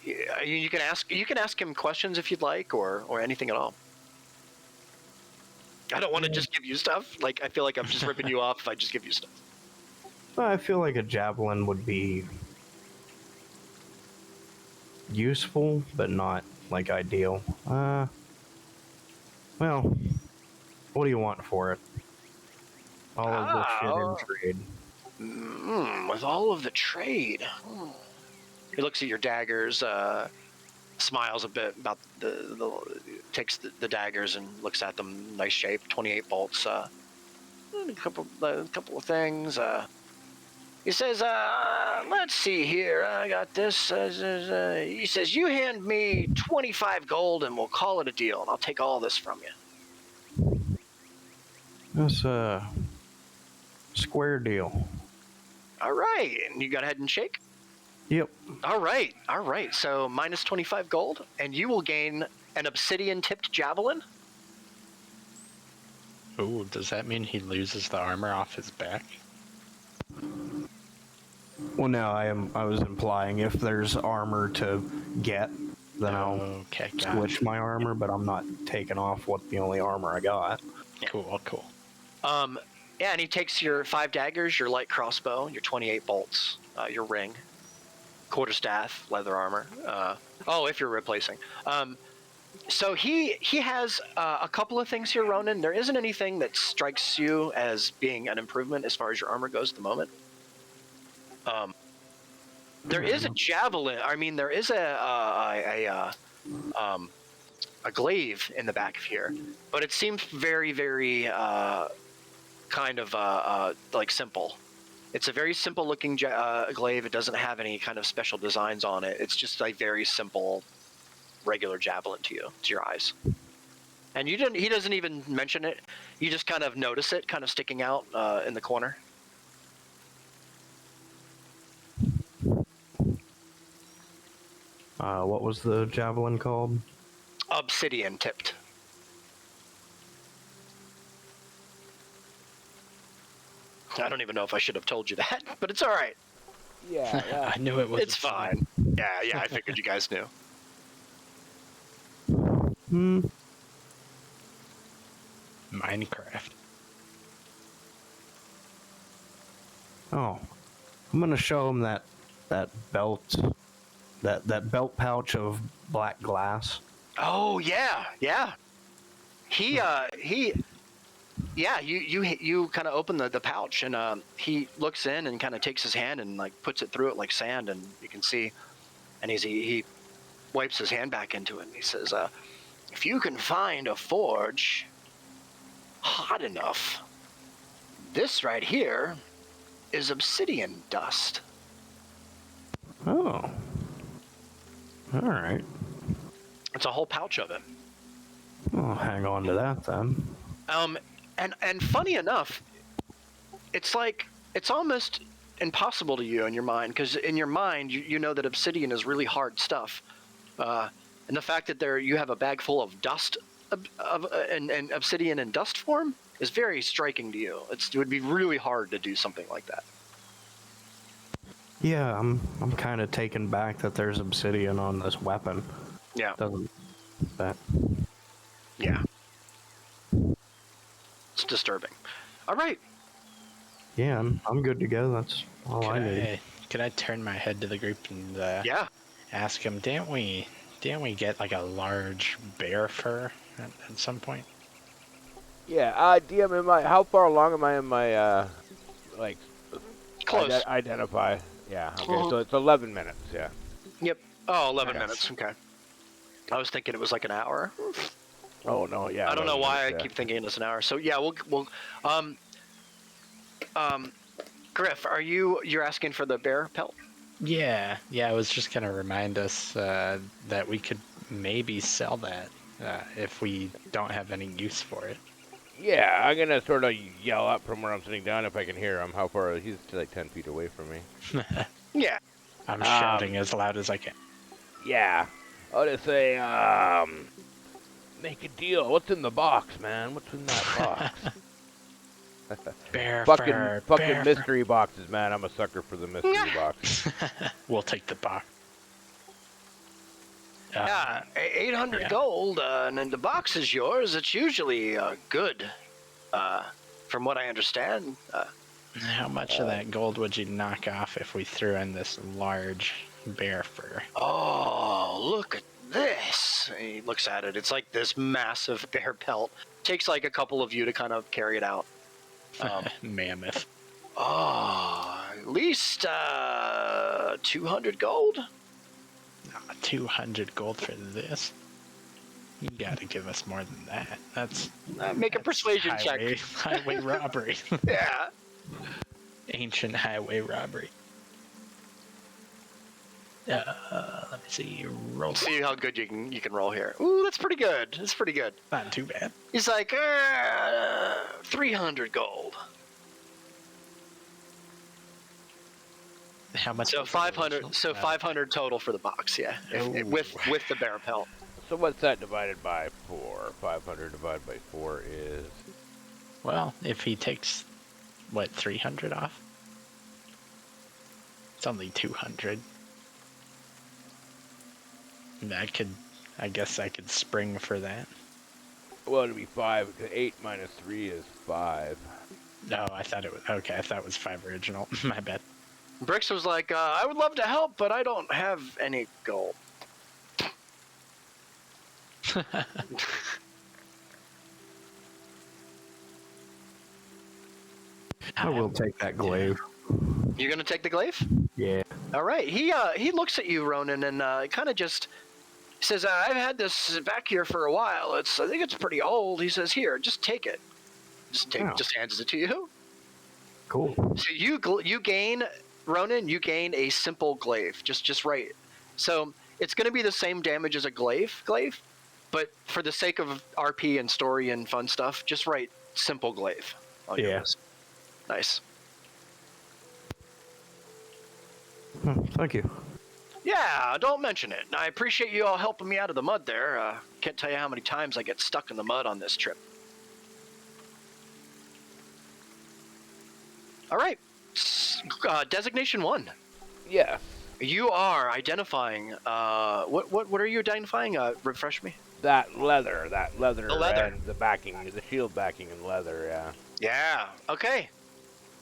you can ask him questions if you'd like, or anything at all. I don't want to just give you stuff. Like I feel like I'm just ripping you off if I just give you stuff. Well, I feel like a javelin would be useful, but not like ideal. Well, what do you want for it? All of the shit in trade. With all of the trade. He looks at your daggers, smiles a bit about takes the daggers and looks at them. Nice shape, 28 bolts. A couple of things. He says, let's see here. I got this. He says, you hand me 25 gold and we'll call it a deal, and I'll take all this from you. That's a square deal. All right. And you go ahead and shake? Yep. All right. So minus 25 gold, and you will gain an obsidian-tipped javelin. Ooh, does that mean he loses the armor off his back? Well, no, I was implying if there's armor to get, then I'll switch my armor, but I'm not taking off the only armor I got. Cool. Yeah, and he takes your 5 daggers, your light crossbow, your 28 bolts, your ring, quarterstaff, leather armor. If you're replacing. So he has a couple of things here, Ronan. There isn't anything that strikes you as being an improvement as far as your armor goes at the moment. There is a javelin. I mean, there is a glaive in the back of here, but it seems very, very kind of like simple. It's a very simple looking glaive. It doesn't have any kind of special designs on it. It's just a very simple, regular javelin to your eyes. And he doesn't even mention it. You just kind of notice it kind of sticking out in the corner. What was the javelin called? Obsidian tipped. I don't even know if I should have told you that, but it's all right. Yeah. I knew it was. It's fine. Yeah, I figured you guys knew. Minecraft. Oh, I'm gonna show him that belt, that belt pouch of black glass. Oh yeah. You kind of open the pouch, and he looks in and kind of takes his hand and like puts it through it like sand, and you can see, and he wipes his hand back into it, and he says, if you can find a forge hot enough, this right here is obsidian dust. Oh, all right. It's a whole pouch of it. I'll hang on to that then. And funny enough, it's like it's almost impossible to you in your mind, because in your mind you know that obsidian is really hard stuff, and the fact that you have a bag full of dust and obsidian in dust form is very striking to you. It would be really hard to do something like that. Yeah, I'm kind of taken back that there's obsidian on this weapon. Yeah. Doesn't that? Yeah. It's disturbing. All right. Yeah, I'm good to go. That's all I need. Could I turn my head to the group and ask him? Didn't we get like a large bear fur at some point? Yeah. DM, how far along am I in my Close. Identify? Yeah. Okay. So it's 11 minutes. Yeah. Yep. Oh, 11 minutes. Okay. I was thinking it was like an hour. Oh no. Yeah. I don't know why minutes, I keep thinking it's an hour. So yeah, we'll Griff, you're asking for the bear pelt? Yeah. I was just gonna remind us that we could maybe sell that if we don't have any use for it. Yeah, I'm gonna sort of yell up from where I'm sitting down if I can hear him. How far? He's like 10 feet away from me. Yeah. I'm shouting as loud as I can. Yeah. I'll just say, make a deal. What's in the box, man? What's in that box? Bear fucking fur, fucking bear mystery boxes, man. I'm a sucker for the mystery boxes. fur. We'll take the box. Yeah, 800 yeah. gold, and then the box is yours. It's usually good, from what I understand. How much of that gold would you knock off if we threw in this large bear fur? Oh, look at this. He looks at it. It's like this massive bear pelt. Takes like a couple of you to kind of carry it out. Mammoth. Oh, at least 200 gold? 200 gold for this? You gotta give us more than that. That's Make a persuasion check. Highway robbery. Yeah. Ancient highway robbery. Let me see. Roll. See how good you can roll here. Ooh, that's pretty good. That's pretty good. Not too bad. He's like 300 gold. How much? So was it 500. original? So 500 total for the box. Yeah, Ooh. with the bear pelt. So what's that divided by 4? 500 divided by 4 is... Well, if he takes, what, 300 off? It's only 200. I guess I could spring for that. Well, it'd be 5, because 8 minus 3 is 5. No, I thought it was, okay, I thought it was 5 original. My bad. Brix was like, I would love to help, but I don't have any gold. I will take that glaive. You're gonna take the glaive? Yeah. All right. He looks at you, Ronan, and kind of just says, "I've had this back here for a while. I think it's pretty old." He says, "Here, just take it." Oh. Just hands it to you. Cool. So you gain, Ronan. You gain a simple glaive. Just right. So it's going to be the same damage as a glaive, but for the sake of RP and story and fun stuff, just write simple glaive on your Yeah. list. Nice. Thank you. Yeah, don't mention it. I appreciate you all helping me out of the mud there. Can't tell you how many times I get stuck in the mud on this trip. All right. Designation 1. Yeah. You are identifying. What are you identifying? Refresh me. That leather The leather. and the backing, the shield backing in leather, yeah. Yeah. Okay.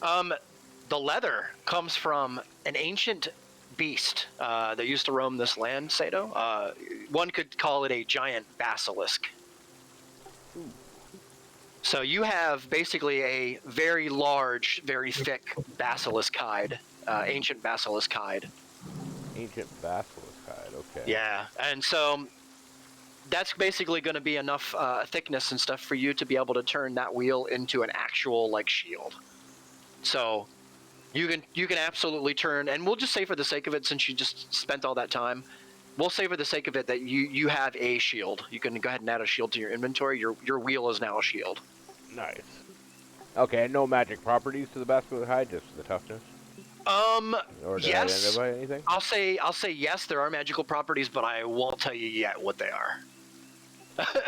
The leather comes from an ancient beast that used to roam this land, Sato. One could call it a giant basilisk. So you have basically a very large, very thick basilisk hide, ancient basilisk hide. Ancient basilisk hide, okay. Yeah, and so that's basically going to be enough thickness and stuff for you to be able to turn that wheel into an actual like shield. So you can absolutely turn, and we'll just say for the sake of it, since you just spent all that time, we'll say for the sake of it that you have a shield. You can go ahead and add a shield to your inventory. Your wheel is now a shield. Nice. Okay, no magic properties to the basilisk hide, just the toughness? Or did I Yes. identify anything? I'll say yes. There are magical properties, but I won't tell you yet what they are.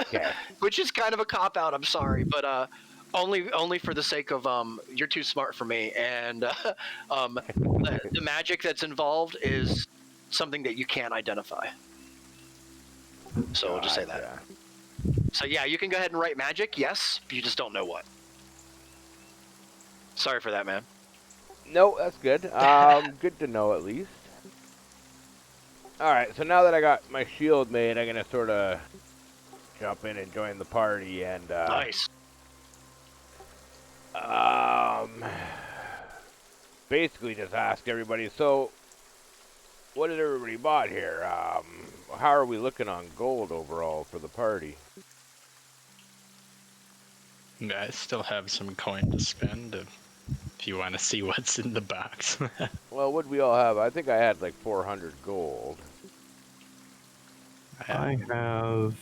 Okay. Which is kind of a cop out. I'm sorry, but only for the sake of you're too smart for me, and the magic that's involved is something that you can't identify. So we'll just say that. Gotcha. So yeah, you can go ahead and write magic. Yes, you just don't know what. Sorry for that, man. No, that's good. Good to know at least. Alright, so now that I got my shield made, I'm gonna sort of jump in and join the party and, Nice. Basically just ask everybody, so, what did everybody bought here? How are we looking on gold overall for the party? Yeah, I still have some coin to spend if you want to see what's in the box. Well, what did we all have? I think I had like 400 gold. I have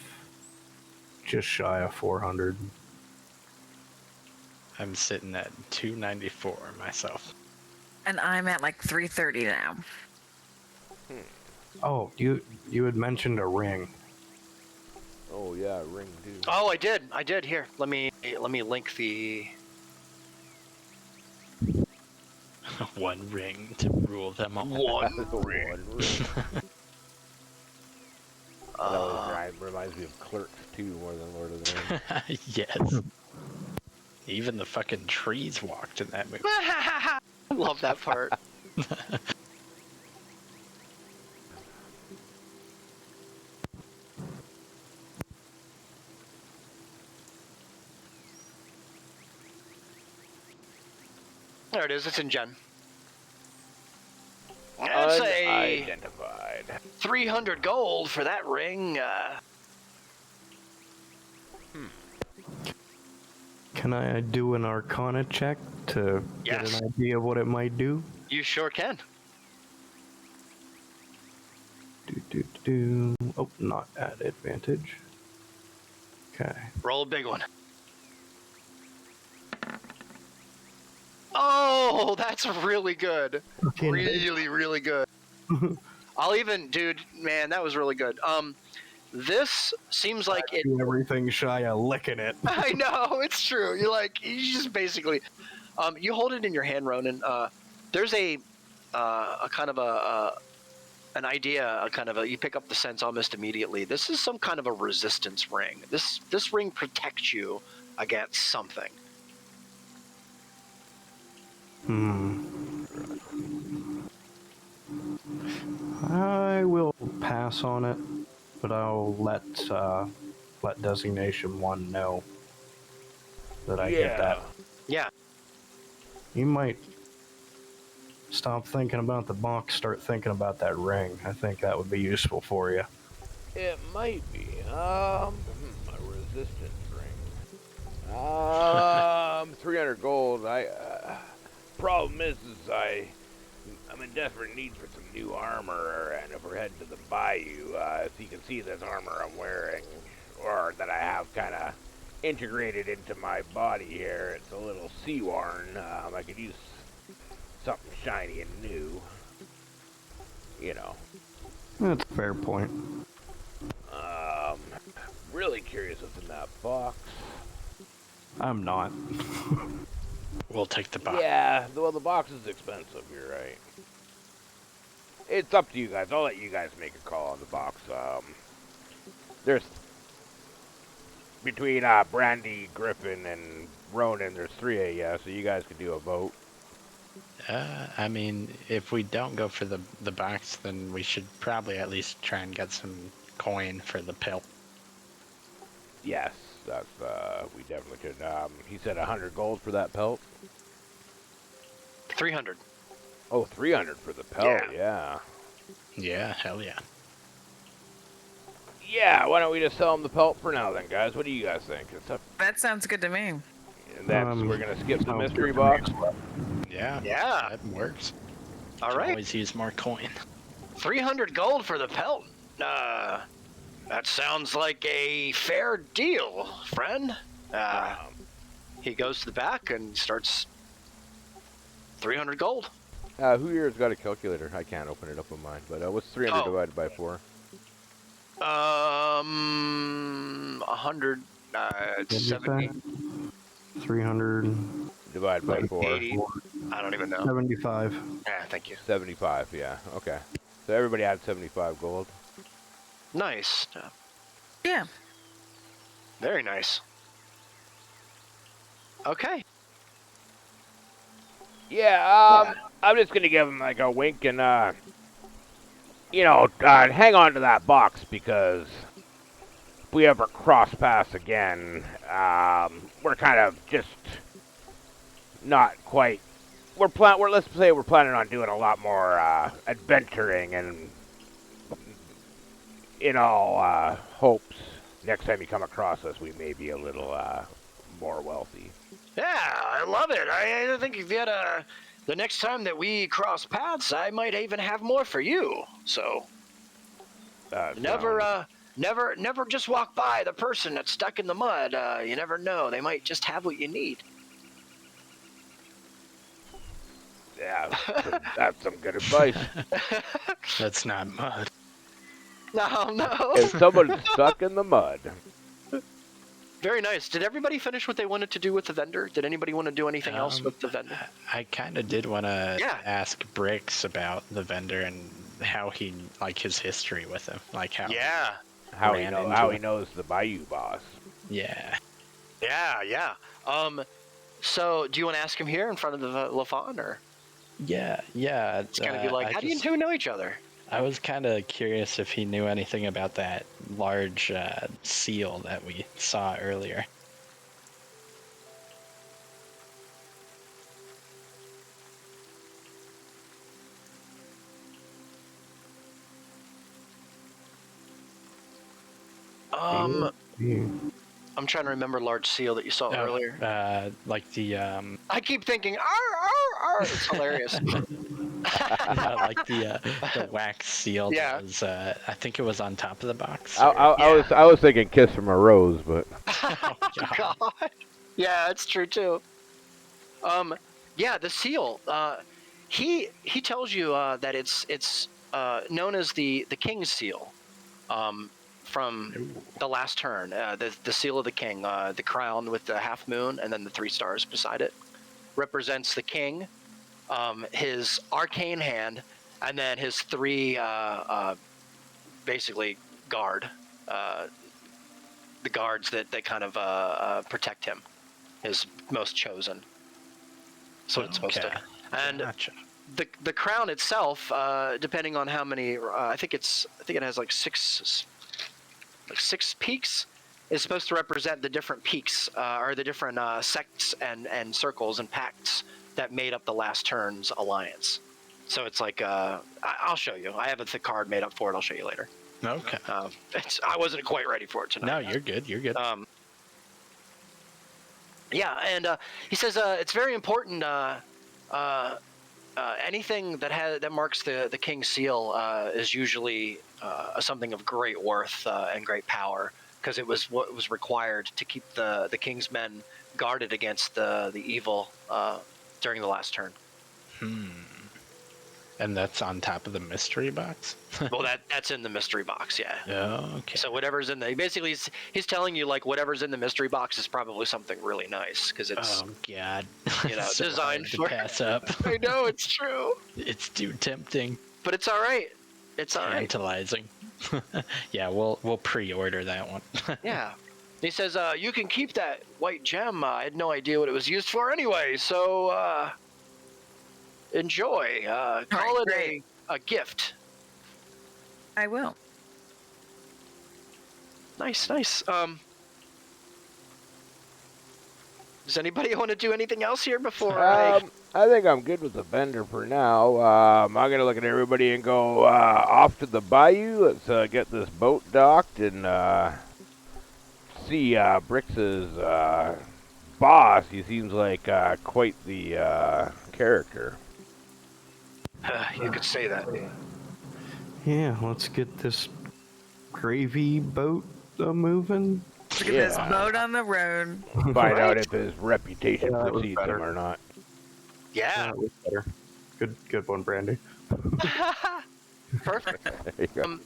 just shy of 400. I'm sitting at 294 myself. And I'm at like 330 now. Oh, you had mentioned a ring. Oh yeah, ring too. Oh, I did. Here, let me link the. One ring to rule them all. One One ring. That always reminds me of Clerks 2 more than Lord of the Rings. Yes. Even the fucking trees walked in that movie. I love that part. There it is. It's in Gen. That's a Unidentified. 300 gold for that ring. Can I do an Arcana check to get Yes. an idea of what it might do? You sure can. Oh, not at advantage. Okay. Roll a big one. Oh, that's really good. Okay. Really, really good. I'll even, dude, man, that was really good. This seems like it. Everything shy of licking it. I know, it's true. You're like, you just basically, you hold it in your hand, Ronan. There's a kind of an idea, you pick up the sense almost immediately. This is some kind of a resistance ring. This ring protects you against something. I will pass on it, but I'll let Designation 1 know that I get that. Yeah. You might stop thinking about the box, start thinking about that ring. I think that would be useful for you. It might be. A resistance ring. 300 gold. Problem is I'm in desperate need for some new armor, and if we're heading to the bayou, if you can see this armor I'm wearing, or that I have kind of integrated into my body here, it's a little sea-worn. I could use something shiny and new. You know. That's a fair point. Really curious what's in that box. I'm not. We'll take the box. Yeah, well, the box is expensive, you're right. It's up to you guys. I'll let you guys make a call on the box. There's between Brandy, Griffin, and Ronan, there's 3 of you, so you guys could do a vote. I mean, if we don't go for the box, then we should probably at least try and get some coin for the pill. Yes, that's we definitely could. He said 100 gold for that pelt. 300. Oh, 300 for the pelt. Yeah. Yeah, hell yeah. Yeah. Why don't we just sell him the pelt for now, then, guys? What do you guys think? It's up. That sounds good to me. And that's we're gonna skip the sounds mystery good for me. box. Yeah. Yeah. That works. All Can right. always use more coin. 300 gold for the pelt. That sounds like a fair deal, friend. He goes to the back and starts 300 gold. Who here's got a calculator? I can't open it up on mine, but what's 300 Oh. divided by 4? 100, 70, 300, Divided by 4. 80. I don't even know. 75. Yeah, thank you. 75, yeah. Okay. So everybody had 75 gold. Nice. Yeah. Very nice. Okay. Yeah, I'm just gonna give him like a wink and hang on to that box because if we ever cross paths again, we're kind of just not quite. Let's say we're planning on doing a lot more adventuring, and in all hopes, next time you come across us, we may be a little more wealthy. Yeah, I love it. I think if you had the next time that we cross paths, I might even have more for you. So never just walk by the person that's stuck in the mud. You never know. They might just have what you need. Yeah, that's some good advice. That's not mud. No. If someone's stuck in the mud, Very nice. Did everybody finish what they wanted to do with the vendor? Did anybody want to do anything else Um, with the vendor? I kind of did want to Yeah. ask Bricks about the vendor and how he, like, his history with him, like how. Yeah. how Ran into he it. knows the Bayou boss. Yeah. Yeah. So do you want to ask him here in front of the Lafon, or Yeah. it's gonna be like, how do you two know each other? I was kind of curious if he knew anything about that large seal that we saw earlier. Yeah. I'm trying to remember large seal that you saw earlier. Like the I keep thinking, arr. It's hilarious. no, like the wax seal. Yeah. That was, I think it was on top of the box. I was thinking Kiss from a Rose, but Oh, God. God. Yeah, it's true too. Yeah, the seal. He tells you that it's known as the King's seal. From Ooh. the last turn, the seal of the king, the crown with the half moon and then the 3 stars beside it, represents the king, his arcane hand, and then his 3 basically guard, the guards that kind of protect him, his most chosen. So it's supposed to. And Gotcha. the crown itself, depending on how many, I think it has like 6 peaks, is supposed to represent the different peaks, or the different sects and circles and pacts that made up the last turn's alliance. So it's like, I'll show you. I have a card made up for it. I'll show you later. Okay. I wasn't quite ready for it tonight. No, you're good. You're good. Yeah, and he says it's very important. Anything that marks the king's seal is usually something of great worth and great power, because it was what was required to keep the king's men guarded against the evil during the last turn. And that's on top of the mystery box? Well, that's in the mystery box, yeah. Oh, okay. So whatever's in the, basically he's telling you, like, whatever's in the mystery box is probably something really nice, because it's Oh, God. you know, So designed hard to for. pass up. I know, it's true, It's too tempting. but it's all right. It's all right. Tantalizing. Yeah, we'll pre-order that one. Yeah. He says, you can keep that white gem. I had no idea what it was used for anyway, so enjoy. Call it great. a gift. I will. Nice. Does anybody want to do anything else here before I think I'm good with the vendor for now. I'm gonna look at everybody and go off to the bayou. Let's get this boat docked and see Brix's boss. He seems like quite the character. you could say that. Yeah, let's get this gravy boat moving. Look at this boat on the road. Find out if his reputation Yeah, that was precedes better. him or not. Yeah. That was better. Good one, Brandy. Perfect. There you go.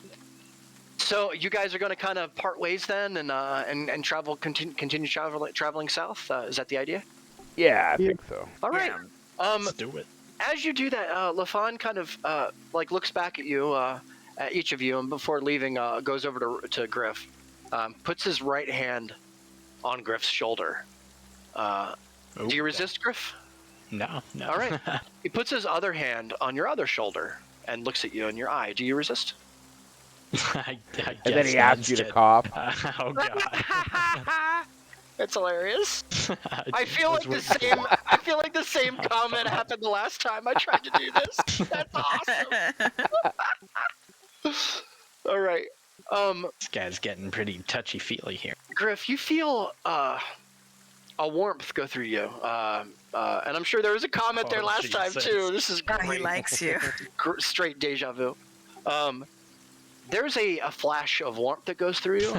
So you guys are going to kind of part ways then, and travel, continue traveling south. Is that the idea? Yeah, I think so. All right. Yeah. Let's do it. As you do that, Lafon kind of like looks back at you, at each of you, and before leaving, goes over to Griff, puts his right hand on Griff's shoulder. Do you resist, Griff? No. All right. He puts his other hand on your other shoulder and looks at you in your eye. Do you resist? I And then he guess asks you to instead. cough. Oh, God. It's hilarious. I feel was like the same. I feel like the same comment happened the last time I tried to do this. That's awesome. All right. This guy's getting pretty touchy-feely here. Griff, you feel a warmth go through you, and I'm sure there was a comment there Oh, last time Jesus. too. This is Oh, he great. likes you. Straight deja vu. There's a flash of warmth that goes through you,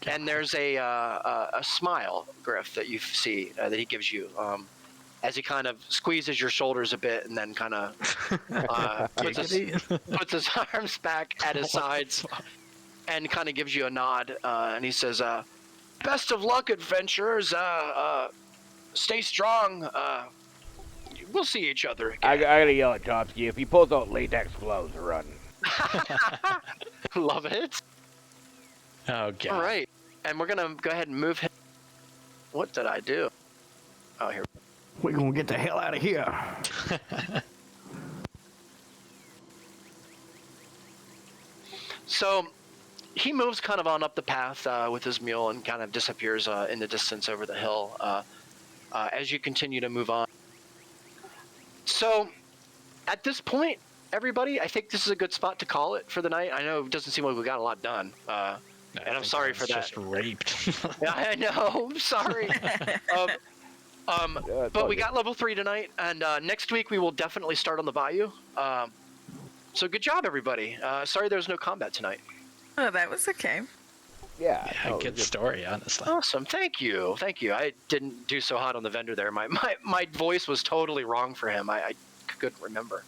and there's a smile, Griff, that you see that he gives you, as he kind of squeezes your shoulders a bit and then kind of puts his arms back at his sides and kind of gives you a nod. And he says, "Best of luck, adventurers. Stay strong. We'll see each other again." I gotta yell at Chomsky. If he pulls out latex gloves, run. Love it. Oh, God. All right. And we're going to go ahead and move him. What did I do? Oh, here. We're gonna get the hell out of here. So he moves kind of on up the path with his mule and kind of disappears in the distance over the hill as you continue to move on. So at this point, everybody, I think this is a good spot to call it for the night. I know it doesn't seem like we got a lot done. And I'm sorry for that. Just raped. Yeah, I know. I'm sorry. But we got level 3 tonight, and next week we will definitely start on the bayou. So good job, everybody. Sorry there was no combat tonight. Oh, that was okay. Yeah. Yeah, good story, honestly. Awesome. Thank you. I didn't do so hot on the vendor there. My voice was totally wrong for him. I couldn't remember.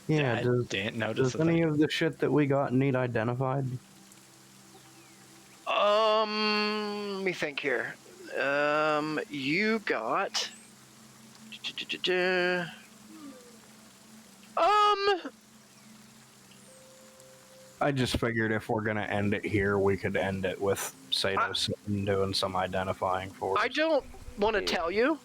Yeah, I does, didn't notice does any of the shit that we got need identified? Let me think here. You got. I just figured if we're gonna end it here, we could end it with Sato sitting doing some identifying for us. I don't want to tell you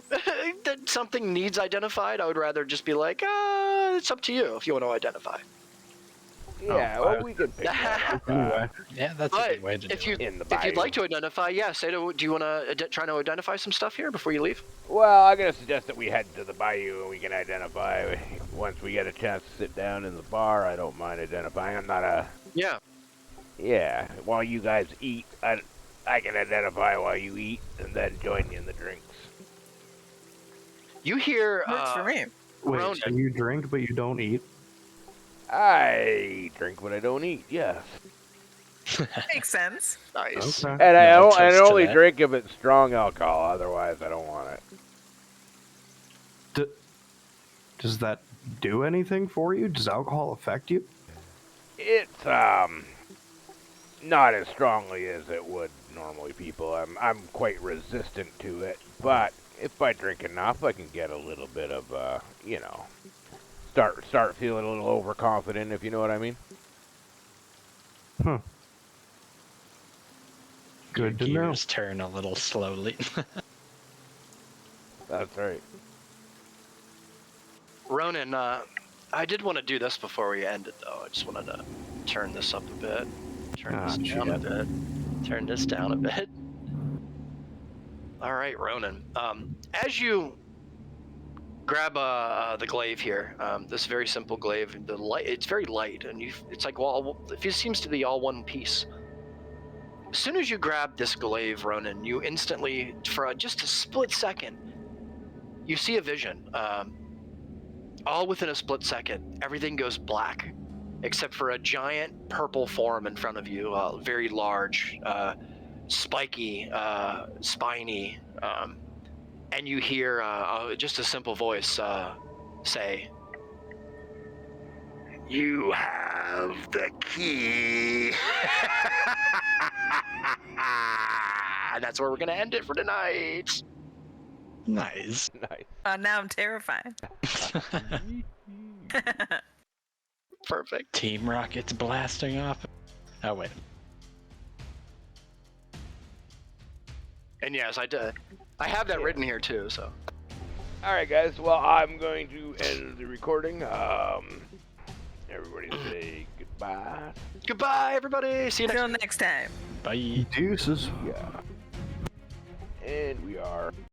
that something needs identified. I would rather just be like, it's up to you if you want to identify. Yeah, well, we could pick that up. Anyway, Yeah, that's a But good way to do if you it. In the if you'd bayou. like to identify, yeah, Sato, do you want to try to identify some stuff here before you leave? Well, I'm gonna suggest that we head to the bayou and we can identify once we get a chance to sit down in the bar. I don't mind identifying. I'm not a Yeah. yeah. While you guys eat, I can identify while you eat and then join you in the drinks. You hear Works for me. wait, Ronan. so you drink but you don't eat? I drink what I don't eat. Yes, Makes sense. Nice. Okay. and I No don't. I toast to only that. drink if it's strong alcohol. Otherwise, I don't want it. Does that do anything for you? Does alcohol affect you? It's not as strongly as it would normally people. I'm quite resistant to it, but if I drink enough, I can get a little bit of start feeling a little overconfident, if you know what I mean. Huh. Good to know. Gears turn a little slowly. That's right. Ronan, I did want to do this before we end it, though. I just wanted to turn this up a bit. Turn this down a bit. Turn this down a bit. All right, Ronan. As you grab the glaive here, this very simple glaive, it's very light, and it's like it seems to be all one piece. As soon as you grab this glaive, Ronan, you instantly, for just a split second, you see a vision. All within a split second, everything goes black, except for a giant purple form in front of you, very large, spiky, spiny, and you hear just a simple voice say, "You have the key." And that's where we're gonna end it for tonight. Nice. Nice. Now I'm terrified. Perfect. Team Rocket's blasting off. Oh, wait. And yes, I did. I have that written here too. So. All right, guys. Well, I'm going to end the recording. Everybody say goodbye. Goodbye, everybody. See you next. Until next time. Bye. Deuces. Yeah. And we are